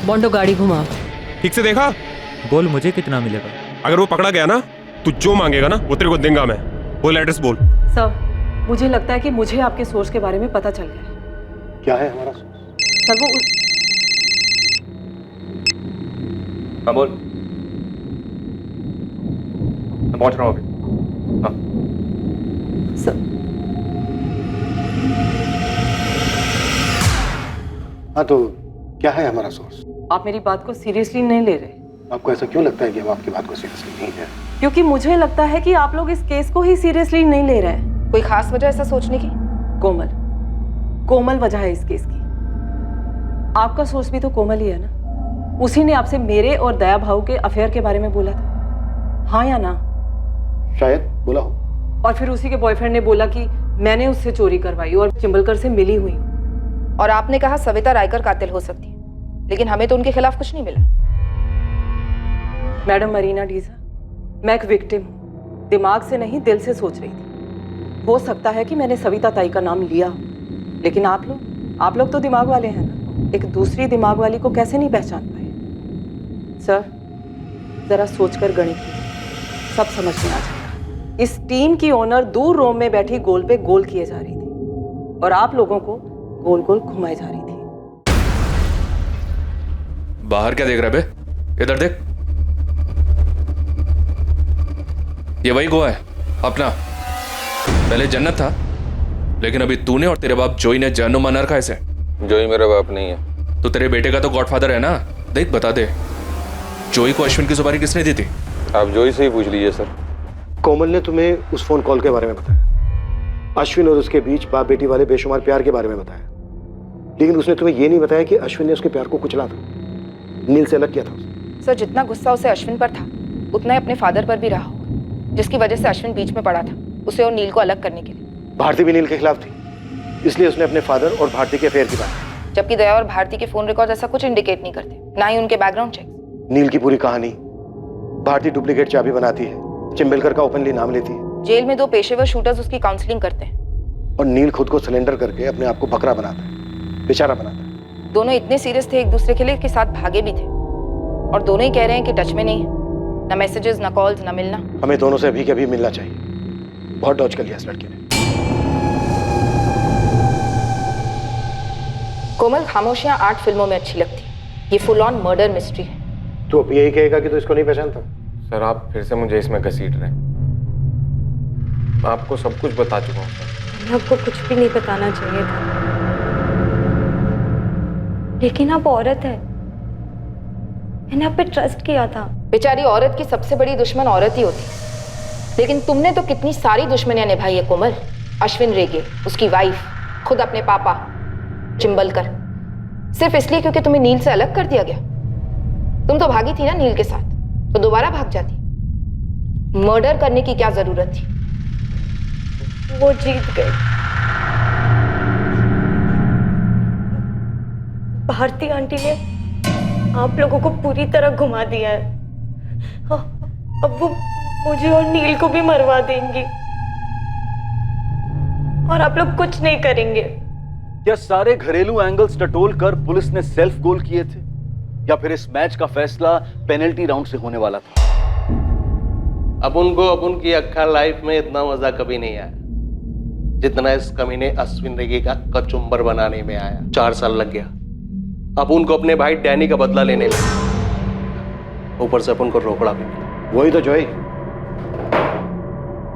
बॉन्डो गाड़ी घुमा। ठीक से देखा? बोल मुझे कितना मिलेगा? अगर वो पकड़ा गया ना, तू जो मांगेगा ना वो तेरे को देंगे मैं। बोल एड्रेस बोल। सर मुझे लगता है कि मुझे आपके सोर्स के बारे में पता चल गया है। क्या है हमारा सर? वो हाँ बोल। मैं पहुंच रहा हूँ अभी। हाँ। सर हाँ तो क्या है हमारा सोर्स? आप मेरी बात को सीरियसली नहीं ले रहे। आपको ऐसा क्यों लगता है कि हम आपकी बात को सीरियसली नहीं ले रहे? क्योंकि मुझे लगता है कि आप लोग इस केस को ही सीरियसली नहीं ले रहे हैं। कोई खास वजह ऐसा सोचने की? कोमल वजह है इस केस की। आपका सोर्स भी तो कोमल ही है ना। उसी ने आपसे मेरे और दया भाऊ के अफेयर के बारे में बोला था, हाँ या ना? शायद बोला हो। और फिर उसी के बॉयफ्रेंड ने बोला कि मैंने उससे चोरी करवाई और चिंबलकर से मिली हुई हूँ। और आपने कहा सविता रायकर कातिल हो सकती है, लेकिन हमें तो उनके खिलाफ कुछ नहीं मिला। मैडम मरीना डीजा, मैं एक विक्टिम हूँ, दिमाग से नहीं दिल से सोच रही थी। हो सकता है कि मैंने सविता ताई का नाम लिया, लेकिन आप लोग तो दिमाग वाले हैं ना। एक दूसरी दिमाग वाली को कैसे नहीं पहचान पाए? सर जरा सोचकर गणित कीजिए, सब समझ में आ जाएगा। इस टीम की ओनर दूर रोम में बैठी गोल पे गोल किए जा रही थी और आप लोगों को गोल गोल घुमाई जा रही थी। बाहर क्या देख रहा है बे? इधर देख। ये वही गोवा है अपना। पहले जन्नत था, लेकिन अभी तूने और तेरे बाप जोई ने जहन्नुम बना रखा है इसे। जोई मेरा बाप नहीं है। तो तेरे बेटे का तो गॉडफादर है ना। देख बता दे, जोई को अश्विन की सुपारी किसने दी थी? आप जोई से ही पूछ लीजिए सर। कोमल ने तुम्हें उस फोन कॉल के बारे में बताया, अश्विन और उसके बीच बाप बेटी वाले बेशुमार प्यार के बारे में बताया, लेकिन उसने तुम्हें यह नहीं बताया कि अश्विन ने उसके प्यार को कुचला था, नील से अलग किया था उसे। सर जितना गुस्सा उसे अश्विन पर था, उतना ही अपने फादर पर भी रहा होगा, जिसकी वजह से अश्विन बीच में पड़ा था उसे और नील को अलग करने के लिए। भारती भी नील के खिलाफ थी, इसलिए उसने अपने फादर और भारती के अफेयर की बात की। जबकि दया और भारती के फोन रिकॉर्ड ऐसा कुछ इंडिकेट नहीं करते, ना ही उनके बैकग्राउंड चेक। नील की पूरी कहानी, भारती डुप्लीकेट चाबी बनाती है, चिंबलकर का ओपनली नाम लेती है। जेल में 2 पेशेवर शूटर्स उसकी काउंसलिंग करते हैं और नील खुद को सिलेंडर करके अपने आप को बकरा बनाता है, बेचारा बनाता है। दोनों इतने सीरियस थे एक दूसरे के लिए कि साथ भागे भी थे, और दोनों ही कह रहे हैं कि टच में नहीं है, ना मैसेजेस, ना कॉल्स, ना मिलना। हमें दोनों से अभी के अभी मिलना चाहिए। बहुत डॉज कर लिया इस लड़के ने। कोमल, खामोशियां 8 फिल्मों में अच्छी लगती, ये फुल ऑन मर्डर मिस्ट्री है। तू अब यही कहेगा कि तू इसको नहीं पहचानता? सर आप फिर से मुझे इसमें घसीट रहे हैं। मैं आपको सब कुछ बता चुका हूँ सर। मैंने आपको कुछ भी नहीं बताना चाहिए था, लेकिन आप औरत है, मैंने आप पे ट्रस्ट किया था। बेचारी औरत की सबसे बड़ी दुश्मन औरत ही होती है, लेकिन तुमने तो कितनी सारी दुश्मनियां निभाई है कोमल। अश्विन रेगे, उसकी वाइफ, खुद अपने पापा चिंबलकर, सिर्फ इसलिए क्योंकि तुम्हें नील से अलग कर दिया गया। तुम तो भागी थी ना नील के साथ, तो दोबारा भाग जाती। मर्डर करने की क्या जरूरत थी? वो जीत गई। भारती आंटी ने आप लोगों को पूरी तरह घुमा दिया है। अब वो मुझे और नील को भी मरवा देंगी और आप लोग कुछ नहीं करेंगे। क्या सारे घरेलू एंगल्स टटोल कर पुलिस ने सेल्फ गोल किए थे, या फिर इस मैच का फैसला पेनल्टी राउंड से होने वाला था? अपन को अपन की अक्खा लाइफ में इतना मजा कभी नहीं आया। जितना इस कमीने अश्विन रेगे का कचुम्बर बनाने में आया। 4 साल लग गया अपुन को अपने भाई डैनी का बदला लेने में। ऊपर से अपुन को रोकड़ा भी मिला। वही तो जॉय,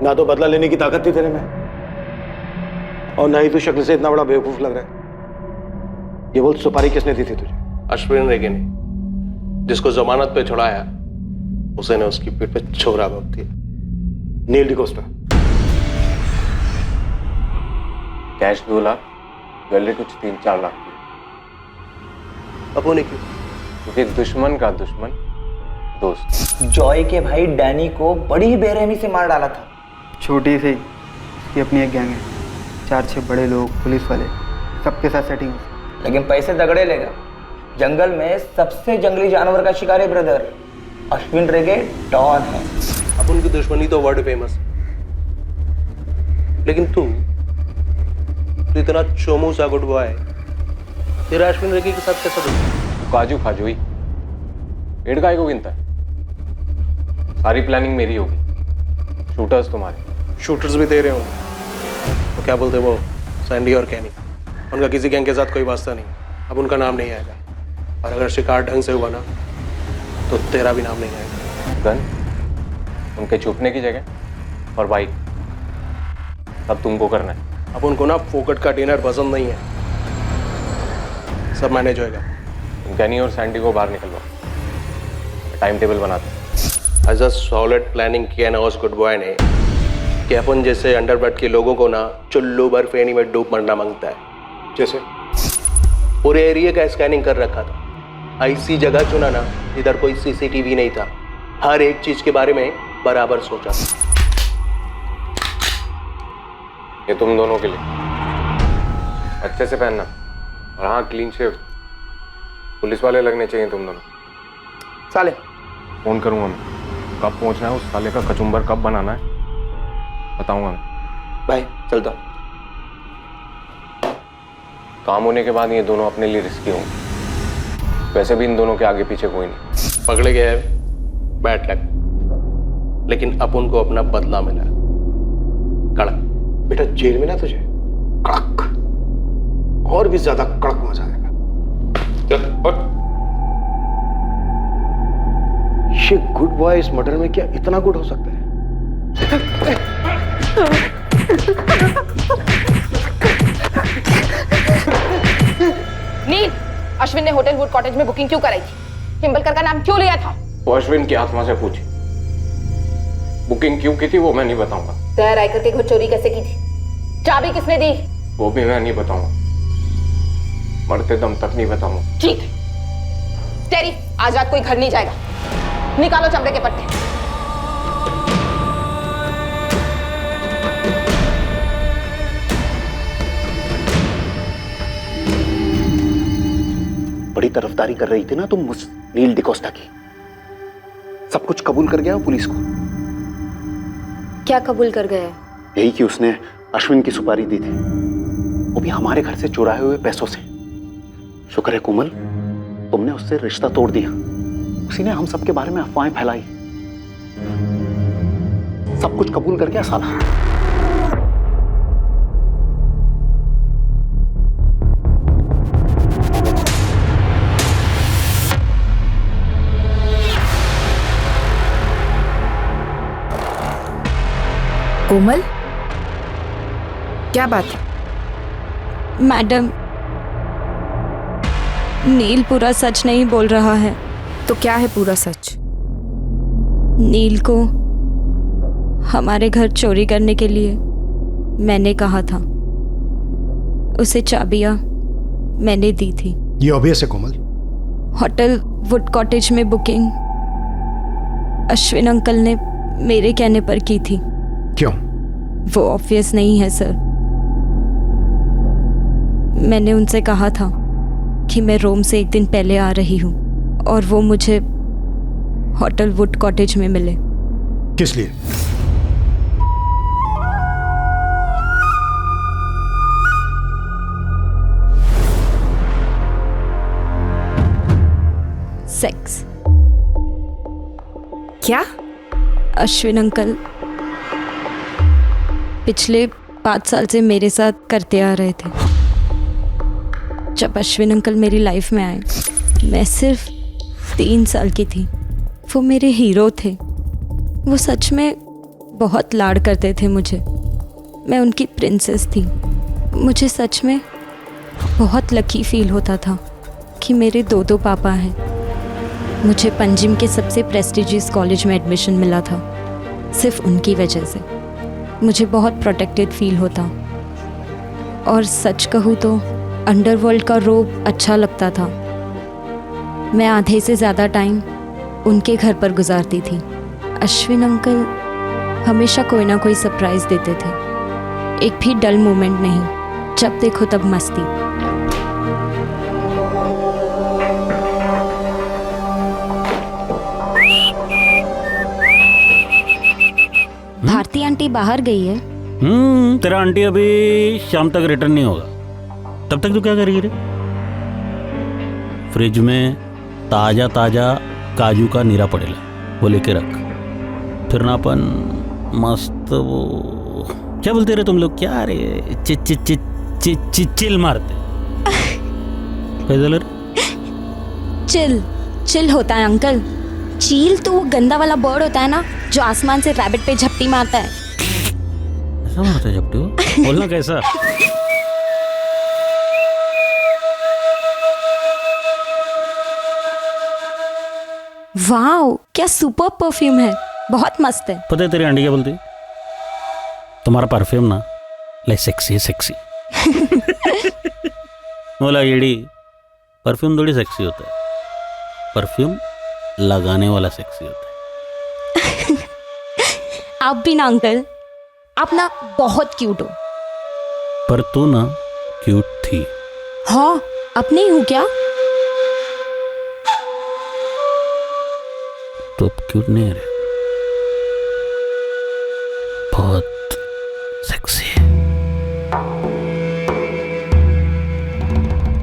ना तो बदला लेने की ताकत थी तेरे में, और ना ही तू शक्ल से इतना बड़ा बेवकूफ लग रहा है। ये बोल, सुपारी किसने दी थी तुझे? अश्विन रेगे ने, जिसको जमानत पे छुड़ाया उसे ने उसकी पीठ पे छोरा घोंप दिया। नील डिकोस्टा। कैश 2 लाख, ज्वेलरी कुछ 3-4 लाख की। अपुन ने क्यों? क्योंकि दुश्मन का दुश्मन दोस्त। जॉय के भाई डैनी को बड़ी ही बेरहमी से मार डाला था। छोटी सी इसकी अपनी एक गैंग है, 4-6 बड़े लोग, पुलिस वाले, सबके साथ सेटिंग है। लेकिन पैसे तगड़े लेगा। जंगल में सबसे जंगली जानवर का शिकार है ब्रदर। अश्विन रेगे डॉन है। अपुन की दुश्मनी तो वर्ल्ड फेमस है, लेकिन तू इतना चोमू सा गुड बॉय, तेरा अश्विन रेगे के साथ कैसा दोस्त? काजू खाजू ही पेड़ काय को गिनता है। सारी प्लानिंग मेरी होगी, शूटर्स तुम्हारे। शूटर्स भी तेरे होंगे तो क्या बोलते वो सैंडी और कैनी, उनका किसी गैंग के साथ कोई वास्ता नहीं। अब उनका नाम नहीं आएगा, और अगर शिकार ढंग से हुआ ना तो तेरा भी नाम नहीं आएगा। गन, उनके छुपने की जगह और बाइक, सब तुमको करना है। अब उनको ना फोकट का डिनर पसंद नहीं है, सब मैनेज होएगा। गनी और सैंडी को बाहर निकलवाओ, टाइम टेबल बनाते हैं। एज अ सॉलिड प्लानिंग किया ना उस गुड बॉय ने कि अपन जैसे अंडरवर्ल्ड के लोगों को ना चुल्लू बर्फेनी में डूब मरना मांगता है। जैसे पूरे एरिया का स्कैनिंग कर रखा था। ऐसी जगह चुना ना इधर कोई सीसीटीवी नहीं था। हर एक चीज के बारे में बराबर सोचा। ये तुम दोनों के लिए, अच्छे से पहनना, और हाँ क्लीन शेव। पुलिस वाले लगने चाहिए तुम दोनों। साले फोन करूंगा मैं, कब पहुंचना है, उस साले का कचुम्बर कब बनाना है बताऊंगा मैं। भाई चलता। काम होने के बाद ये दोनों अपने लिए रिस्की होंगे। वैसे भी इन दोनों के आगे पीछे कोई नहीं। पकड़े गए हैं, बैड लक, लेकिन अपन को अपना बदला मिला। कड़क बेटा, जेल में ना तुझे कड़क, और भी ज्यादा कड़क मजा आएगा। चल उठ। ये गुड बॉय इस मर्डर में क्या इतना गुड हो सकता है? नील, अश्विन ने होटल वुड कॉटेज में बुकिंग क्यों कराई थी? चिंबलकर का नाम क्यों लिया था? वो अश्विन की आत्मा से पूछी, बुकिंग क्यों की थी वो मैं नहीं बताऊंगा। दया रायकर के घर चोरी कैसे की थी? चाबी किसने दी? वो भी मैं नहीं बताऊंगा, मरते दम तक नहीं बताऊंगा। ठीक है तेरी, आज रात कोई घर नहीं जाएगा। निकालो चमड़े के पट्टे। बड़ी तरफदारी कर रही थी ना तुम उस नील डिकोस्टा की, सब कुछ कबूल कर गया पुलिस को। क्या कबूल कर गया? यही कि उसने अश्विन की सुपारी दी थी, वो भी हमारे घर से चुराए हुए पैसों से। शुक्र है कोमल, तुमने उससे रिश्ता तोड़ दिया। उसी ने हम सबके बारे में अफवाहें फैलाई। सब कुछ कबूल कर गया साला। कोमल, क्या बात है? मैडम, नील पूरा सच नहीं बोल रहा है। तो क्या है पूरा सच? नील को हमारे घर चोरी करने के लिए मैंने कहा था, उसे चाबियां मैंने दी थी। ये ऑब्वियस है कोमल। होटल वुड कॉटेज में बुकिंग अश्विन अंकल ने मेरे कहने पर की थी। क्यों? वो ऑब्वियस नहीं है सर। मैंने उनसे कहा था कि मैं रोम से एक दिन पहले आ रही हूँ और वो मुझे होटल वुड कॉटेज में मिले। किस लिए? सेक्स। क्या? अश्विन अंकल पिछले 5 साल से मेरे साथ करते आ रहे थे। जब अश्विन अंकल मेरी लाइफ में आए, मैं सिर्फ 3 साल की थी। वो मेरे हीरो थे। वो सच में बहुत लाड करते थे मुझे। मैं उनकी प्रिंसेस थी। मुझे सच में बहुत लकी फील होता था कि मेरे 2 पापा हैं। मुझे पंजिम के सबसे प्रेस्टिजियस कॉलेज में एडमिशन मिला था सिर्फ उनकी वजह से। मुझे बहुत प्रोटेक्टेड फील होता। और सच कहूँ तो अंडरवर्ल्ड का रोब अच्छा लगता था। मैं आधे से ज़्यादा टाइम उनके घर पर गुजारती थी। अश्विन अंकल हमेशा कोई ना कोई सरप्राइज़ देते थे। एक भी डल मोमेंट नहीं, जब देखो तब मस्ती। भारती आंटी बाहर गई है। तेरा आंटी अभी शाम तक रिटर्न नहीं होगा। तब तक तू क्या करेगी रे? फ्रिज में ताजा ताजा काजू का नीरा पड़ेला, वो लेके रख। फिर ना अपन मस्त वो क्या बोलते रे तुम लोग, क्या रे, चिल मारते। कैसे चिल चिल होता है अंकल। चील तो वो गंदा वाला बर्ड होता है ना, जो आसमान से रैबिट पे झपटी मारता है। ऐसा मारता है झपटी? बोलना कैसा? वाओ, क्या सुपर परफ्यूम है, बहुत मस्त है। पता है तेरी आंटी क्या बोलती है? तुम्हारा परफ्यूम ना लाइक सेक्सी है, सेक्सी। बोला येड़ी, परफ्यूम थोड़ी सेक्सी होता है, परफ्यूम लगाने वाला सेक्सी होता है। आप भी ना अंकल, आप ना बहुत क्यूट हो। पर तू ना क्यूट थी। हाँ, अब नहीं हूँ क्या? तो अब क्यूट नहीं है रे, बहुत सेक्सी है।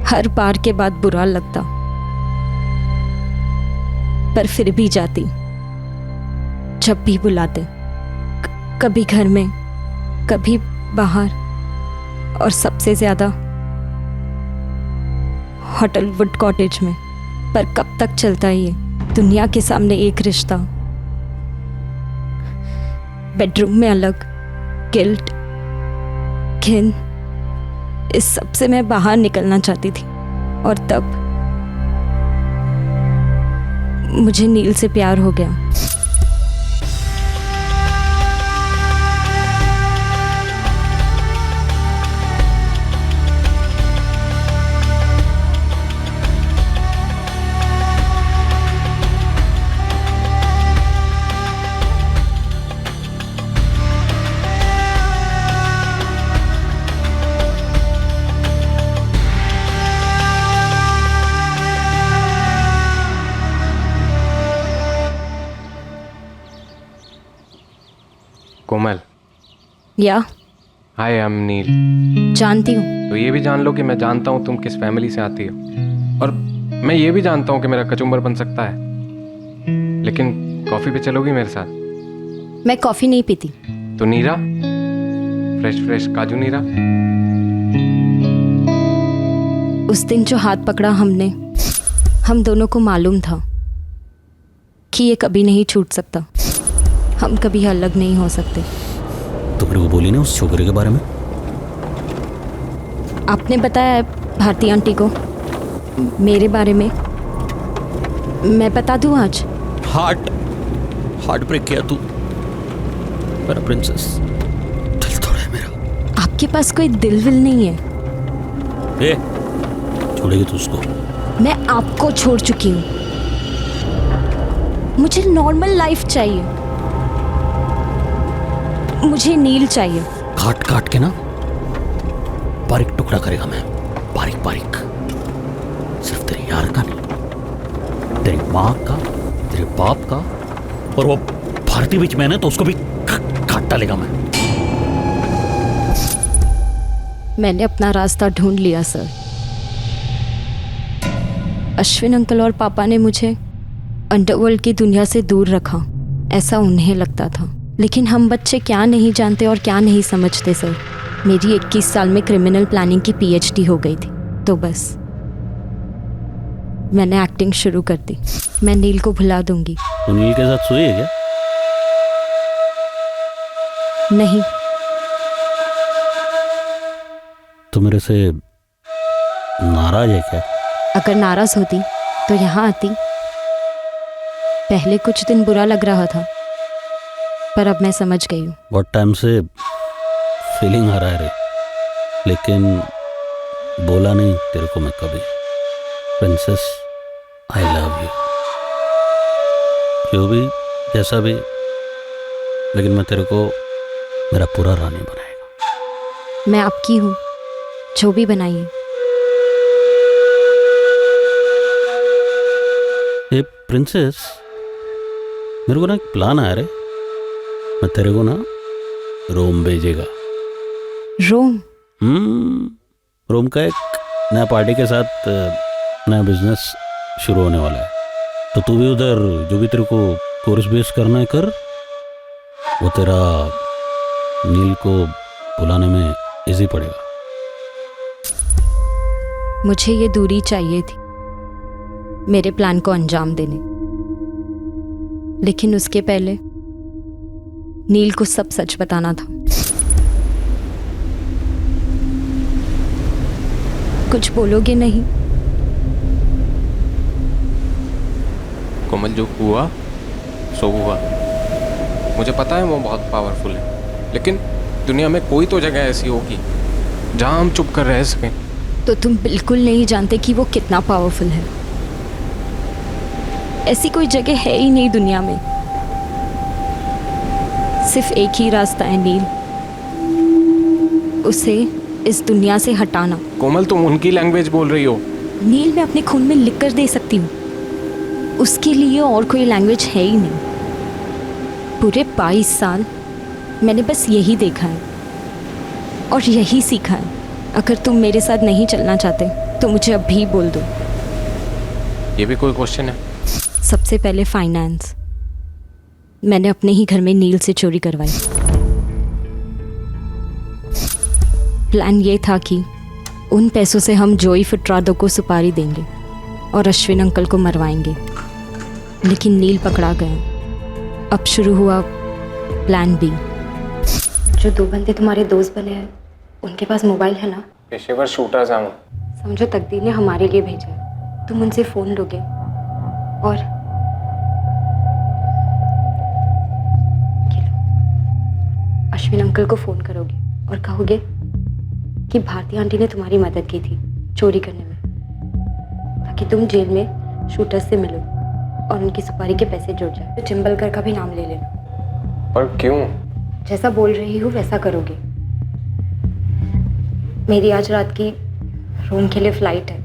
हर बार के बाद बुरा लगता, पर फिर भी जाती जब भी बुलाते। कभी घर में, कभी बाहर, और सबसे ज्यादा होटल वुड कॉटेज में। पर कब तक चलता है ये दुनिया के सामने एक रिश्ता? बेडरूम में अलग, गिल्ट, घिन, इस सब से मैं बाहर निकलना चाहती थी। और तब मुझे नील से प्यार हो गया। कोमल। या हाय, आई एम नील। जानती हूँ। तो ये भी जान लो कि मैं जानता हूँ तुम किस फैमिली से आती हो, और मैं ये भी जानता हूँ कि मेरा कचुम्बर बन सकता है। लेकिन कॉफी पे चलोगी मेरे साथ? मैं कॉफी नहीं पीती। तो नीरा, फ्रेश फ्रेश काजू नीरा। उस दिन जो हाथ पकड़ा हमने, हम दोनों को मालूम था कि ये कभी नहीं छूट सकता। हम कभी अलग नहीं हो सकते। तो फिर वो बोली ना उस छोकरे के बारे में? आपने बताया भारती आंटी को मेरे बारे में। मैं बता दूं आज? हार्ट ब्रेक किया तू मेरा प्रिंसेस। दिल तोड़ा है मेरा। आपके पास कोई दिल विल नहीं है? ए, छोड़ेगी तू उसको? मैं आपको छोड़ चुकी हूँ। मुझे नॉर्मल लाइफ चाहिए। मुझे नील चाहिए। काट काट के ना बारीक टुकड़ा करेगा मैं, बारीक बारीक। सिर्फ तेरे यार का नहीं, तेरी माँ का, तेरे बाप का, और वो भारती बीच में है ना, तो उसको भी काट डालेगा मैं। मैंने अपना रास्ता ढूंढ लिया सर। अश्विन अंकल और पापा ने मुझे अंडरवर्ल्ड की दुनिया से दूर रखा, ऐसा उन्हें लगता था। लेकिन हम बच्चे क्या नहीं जानते और क्या नहीं समझते सर। मेरी 21 साल में क्रिमिनल प्लानिंग की PhD हो गई थी, तो बस मैंने एक्टिंग शुरू कर दी। मैं नील को भुला दूंगी। तो नील के साथ सोई है क्या? नहीं। तो मेरे से नाराज है क्या? अगर नाराज होती तो यहाँ आती। पहले कुछ दिन बुरा लग रहा था, पर अब मैं समझ गई हूँ। बहुत टाइम से फीलिंग आ रहा है रे, लेकिन बोला नहीं तेरे को मैं कभी। Princess, I love you. जो भी जैसा भी, लेकिन मैं तेरे को मेरा पूरा रानी बनाएगा। मैं आपकी हूँ, जो भी बनाइए। ए प्रिंसेस, मेरे को ना एक प्लान आया रे। मैं तेरे को ना रोम भेजेगा। रोम? रोम का एक नया पार्टी के साथ नया बिजनेस शुरू होने वाला है। तो तू भी उधर जो भी तेरे को कोर्स बेस करना है कर। वो तेरा नील को बुलाने में इजी पड़ेगा। मुझे ये दूरी चाहिए थी मेरे प्लान को अंजाम देने, लेकिन उसके पहले नील को सब सच बताना था। कुछ बोलोगे नहीं? कोमल, जो हुआ सो हुआ। मुझे पता है वो बहुत पावरफुल है, लेकिन दुनिया में कोई तो जगह ऐसी होगी जहां हम चुप कर रह सकें। तो तुम बिल्कुल नहीं जानते कि वो कितना पावरफुल है। ऐसी कोई जगह है ही नहीं दुनिया में। सिर्फ एक ही रास्ता है नील, उसे इस दुनिया से हटाना। कोमल, तुम उनकी लैंग्वेज बोल रही हो। नील मैं अपने खून में लिख कर दे सकती हूँ, उसके लिए और कोई लैंग्वेज है ही नहीं। पूरे 22 साल मैंने बस यही देखा है और यही सीखा है। अगर तुम मेरे साथ नहीं चलना चाहते तो मुझे अभी बोल दो। ये भी कोई क्वेश्चन है? सबसे पहले फाइनेंस। मैंने अपने ही घर में नील से चोरी करवाई। प्लान ये था कि उन पैसों से हम जोई फुटरादो को सुपारी देंगे और अश्विन अंकल को मरवाएंगे, लेकिन नील पकड़ा गया। अब शुरू हुआ प्लान बी। जो 2 बंदे तुम्हारे दोस्त बने हैं, उनके पास मोबाइल है ना? पेशेवर शूटर्स हैं वो। समझो तकदीर ने हमारे लिए भेजा है। तुम उनसे फ़ोन लोगे और अश्विन अंकल को फ़ोन करोगे और कहोगे कि भारती आंटी ने तुम्हारी मदद की थी चोरी करने में, ताकि तुम जेल में शूटर्स से मिलो और उनकी सुपारी के पैसे जुड़ जाए। तो चिंबलकर का भी नाम ले लेना। पर क्यों? जैसा बोल रही हूँ वैसा करोगे। मेरी आज रात की रोम के लिए फ्लाइट है।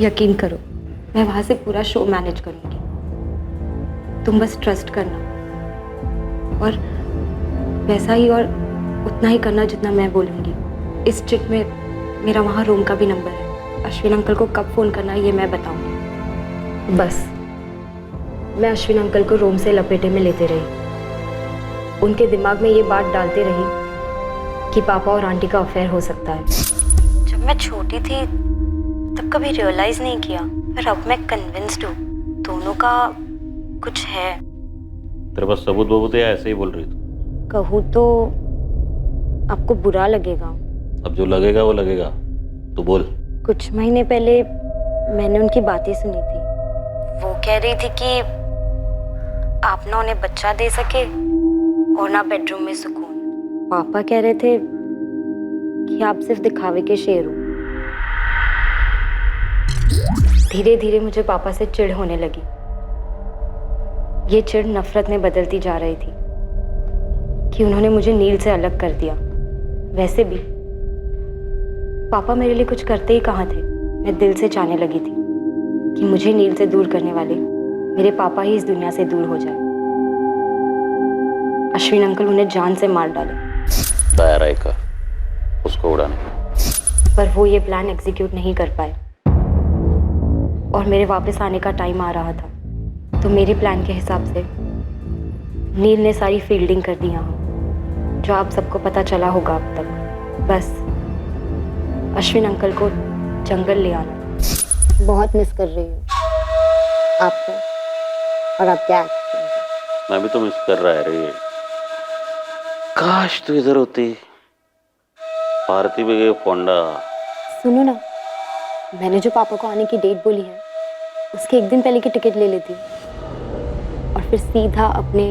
यकीन करो, मैं वहां से पूरा शो मैनेज करूंगी। तुम बस ट्रस्ट करना और वैसा ही और उतना ही करना जितना मैं बोलूंगी। इस चिट में मेरा वहाँ रोम का भी नंबर है। अश्विन अंकल को कब फ़ोन करना है ये मैं बताऊंगी। बस मैं अश्विन अंकल को रोम से लपेटे में लेते रही, उनके दिमाग में ये बात डालते रही कि पापा और आंटी का अफेयर हो सकता है। जब मैं छोटी थी तब कभी रियलाइज नहीं किया, पर अब मैं कन्विंस्ड हूँ दोनों का कुछ है। तेरे पास सबूत बबूत या ऐसे ही बोल रही तू? कहूँ तो आपको बुरा लगेगा। अब जो लगेगा वो लगेगा, तू बोल। कुछ महीने पहले मैंने उनकी बातें सुनी थी। वो कह रही थी कि आप ना उन्हें बच्चा दे सके और ना बेडरूम में सुकून। पापा कह रहे थे कि आप सिर्फ दिखावे के शेर हो। धीरे धीरे मुझे पापा से चिढ़ होने लगी। ये चिढ़ नफरत में बदलती जा रही थी कि उन्होंने मुझे नील से अलग कर दिया। वैसे भी पापा मेरे लिए कुछ करते ही कहाँ थे। मैं दिल से चाहने लगी थी कि मुझे नील से दूर करने वाले मेरे पापा ही इस दुनिया से दूर हो जाए। अश्विन अंकल उन्हें जान से मार डाले। तैयार है का उसको उड़ाने, पर वो ये प्लान एग्जीक्यूट नहीं कर पाए और मेरे वापस आने का टाइम आ रहा था। तो मेरे प्लान के हिसाब से नील ने सारी फील्डिंग कर दी यहाँ, जो आप सबको पता चला होगा अब तक। बस अश्विन अंकल को जंगल ले आना। बहुत मिस कर रही हूँ आपको और आपके एक्टिंग। मैं भी तो मिस कर रहा है रे। काश तू इधर होती। भारती भी गई फोंडा। सुनो ना, मैंने जो पापा को आने की डेट बोली है उसके एक दिन पहले की टिकट ले लेती हूँ और फिर सीधा अपने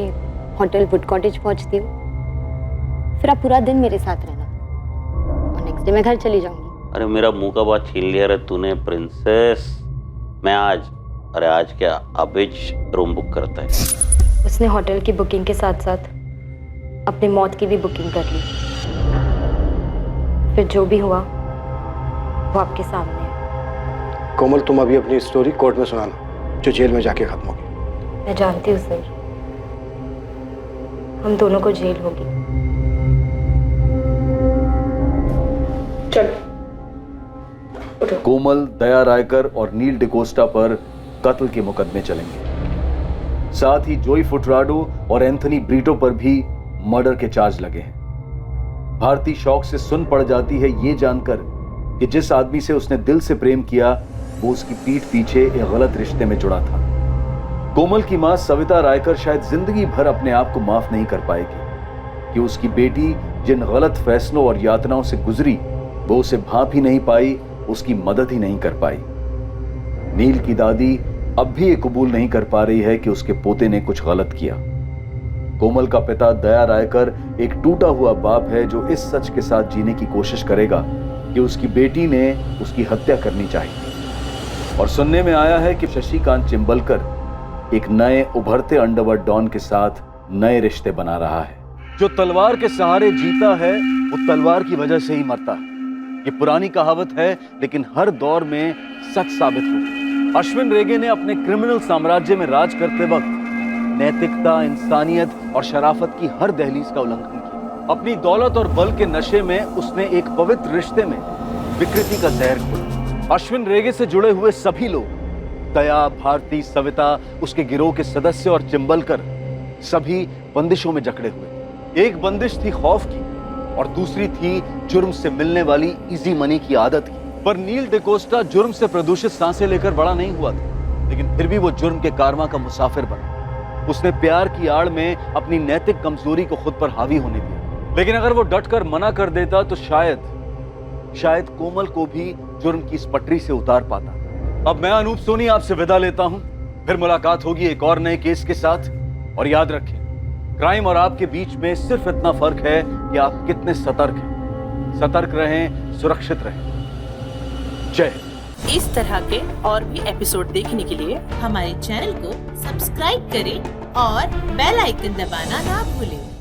होटल वुड कॉटेज पहुँचती हूँ। फिर आप पूरा दिन मेरे साथ रहना और नेक्स्ट डे मैं घर चली जाऊंगी। अरे मेरा मुंह का बात छीन लिया रे तूने प्रिंसेस। मैं आज क्या अभी रूम बुक करता है। उसने होटल की बुकिंग के साथ साथ अपनी मौत की भी बुकिंग कर ली। फिर जो भी हुआ वो आपके सामने है। कोमल, तुम अभी अपनी स्टोरी कोर्ट में सुनाना, जो जेल में जाके खत्म होगी। मैं जानती हूँ सर, हम दोनों को जेल होगी। चलो। कोमल, दया रायकर और नील डिकोस्टा पर कत्ल के मुकदमे चलेंगे। साथ ही जोई फुटराडो और एंथनी ब्रीटो पर भी मर्डर के चार्ज लगे हैं। भारती शौक से सुन पड़ जाती है ये जानकर कि जिस आदमी से उसने दिल से प्रेम किया वो उसकी पीठ पीछे एक गलत रिश्ते में जुड़ा था। कोमल की मां सविता रायकर शायद जिंदगी भर अपने आप को माफ नहीं कर पाएगी कि उसकी बेटी जिन गलत फैसलों और यातनाओं से गुजरी वो उसे भांप ही नहीं पाई, उसकी मदद ही नहीं कर पाई। नील की दादी अब भी ये कबूल नहीं कर पा रही है कि उसके पोते ने कुछ गलत किया। कोमल का पिता दया रायकर एक टूटा हुआ बाप है जो इस सच के साथ जीने की कोशिश करेगा कि उसकी बेटी ने उसकी हत्या करनी चाहिए। और सुनने में आया है कि शशिकांत चिंबलकर एक नए उभरते अंडरवर्ल्ड डॉन के साथ नए रिश्ते बना रहा है। जो तलवार के सहारे जीता है वो तलवार की वजह से ही मरता है। ये पुरानी कहावत है लेकिन हर दौर में सच साबित हो। अश्विन रेगे ने अपने क्रिमिनल साम्राज्य में राज करते वक्त नैतिकता, इंसानियत और शराफत की हर दहलीज का उल्लंघन किया। अपनी दौलत और बल के नशे में उसने एक पवित्र रिश्ते में विकृति का जहर घोला। अश्विन रेगे से जुड़े हुए सभी लोग, दया, भारती, सविता, उसके गिरोह के सदस्य और चिंबलकर, सभी बंदिशों में जकड़े हुए। एक बंदिश थी खौफ की और दूसरी थी जुर्म से मिलने वाली इजी मनी की आदत की। पर नील डिकोस्टा जुर्म से प्रदूषित सांसें लेकर बड़ा नहीं हुआ था, लेकिन फिर भी वो जुर्म के कारवां का मुसाफिर बना। उसने प्यार की आड़ में अपनी नैतिक कमजोरी को खुद पर हावी होने दिया। लेकिन अगर वो डटकर मना कर देता तो शायद कोमल को भी जुर्म की इस पटरी से उतार पाता। अब मैं अनूप सोनी आपसे विदा लेता हूं। फिर मुलाकात होगी एक और नए केस के साथ। और याद रखें, क्राइम और आपके बीच में सिर्फ इतना फर्क है कि आप कितने सतर्क हैं। सतर्क रहें, सुरक्षित रहें। जय। इस तरह के और भी एपिसोड देखने के लिए हमारे चैनल को सब्सक्राइब करें और बेल आइकन दबाना ना भूलें।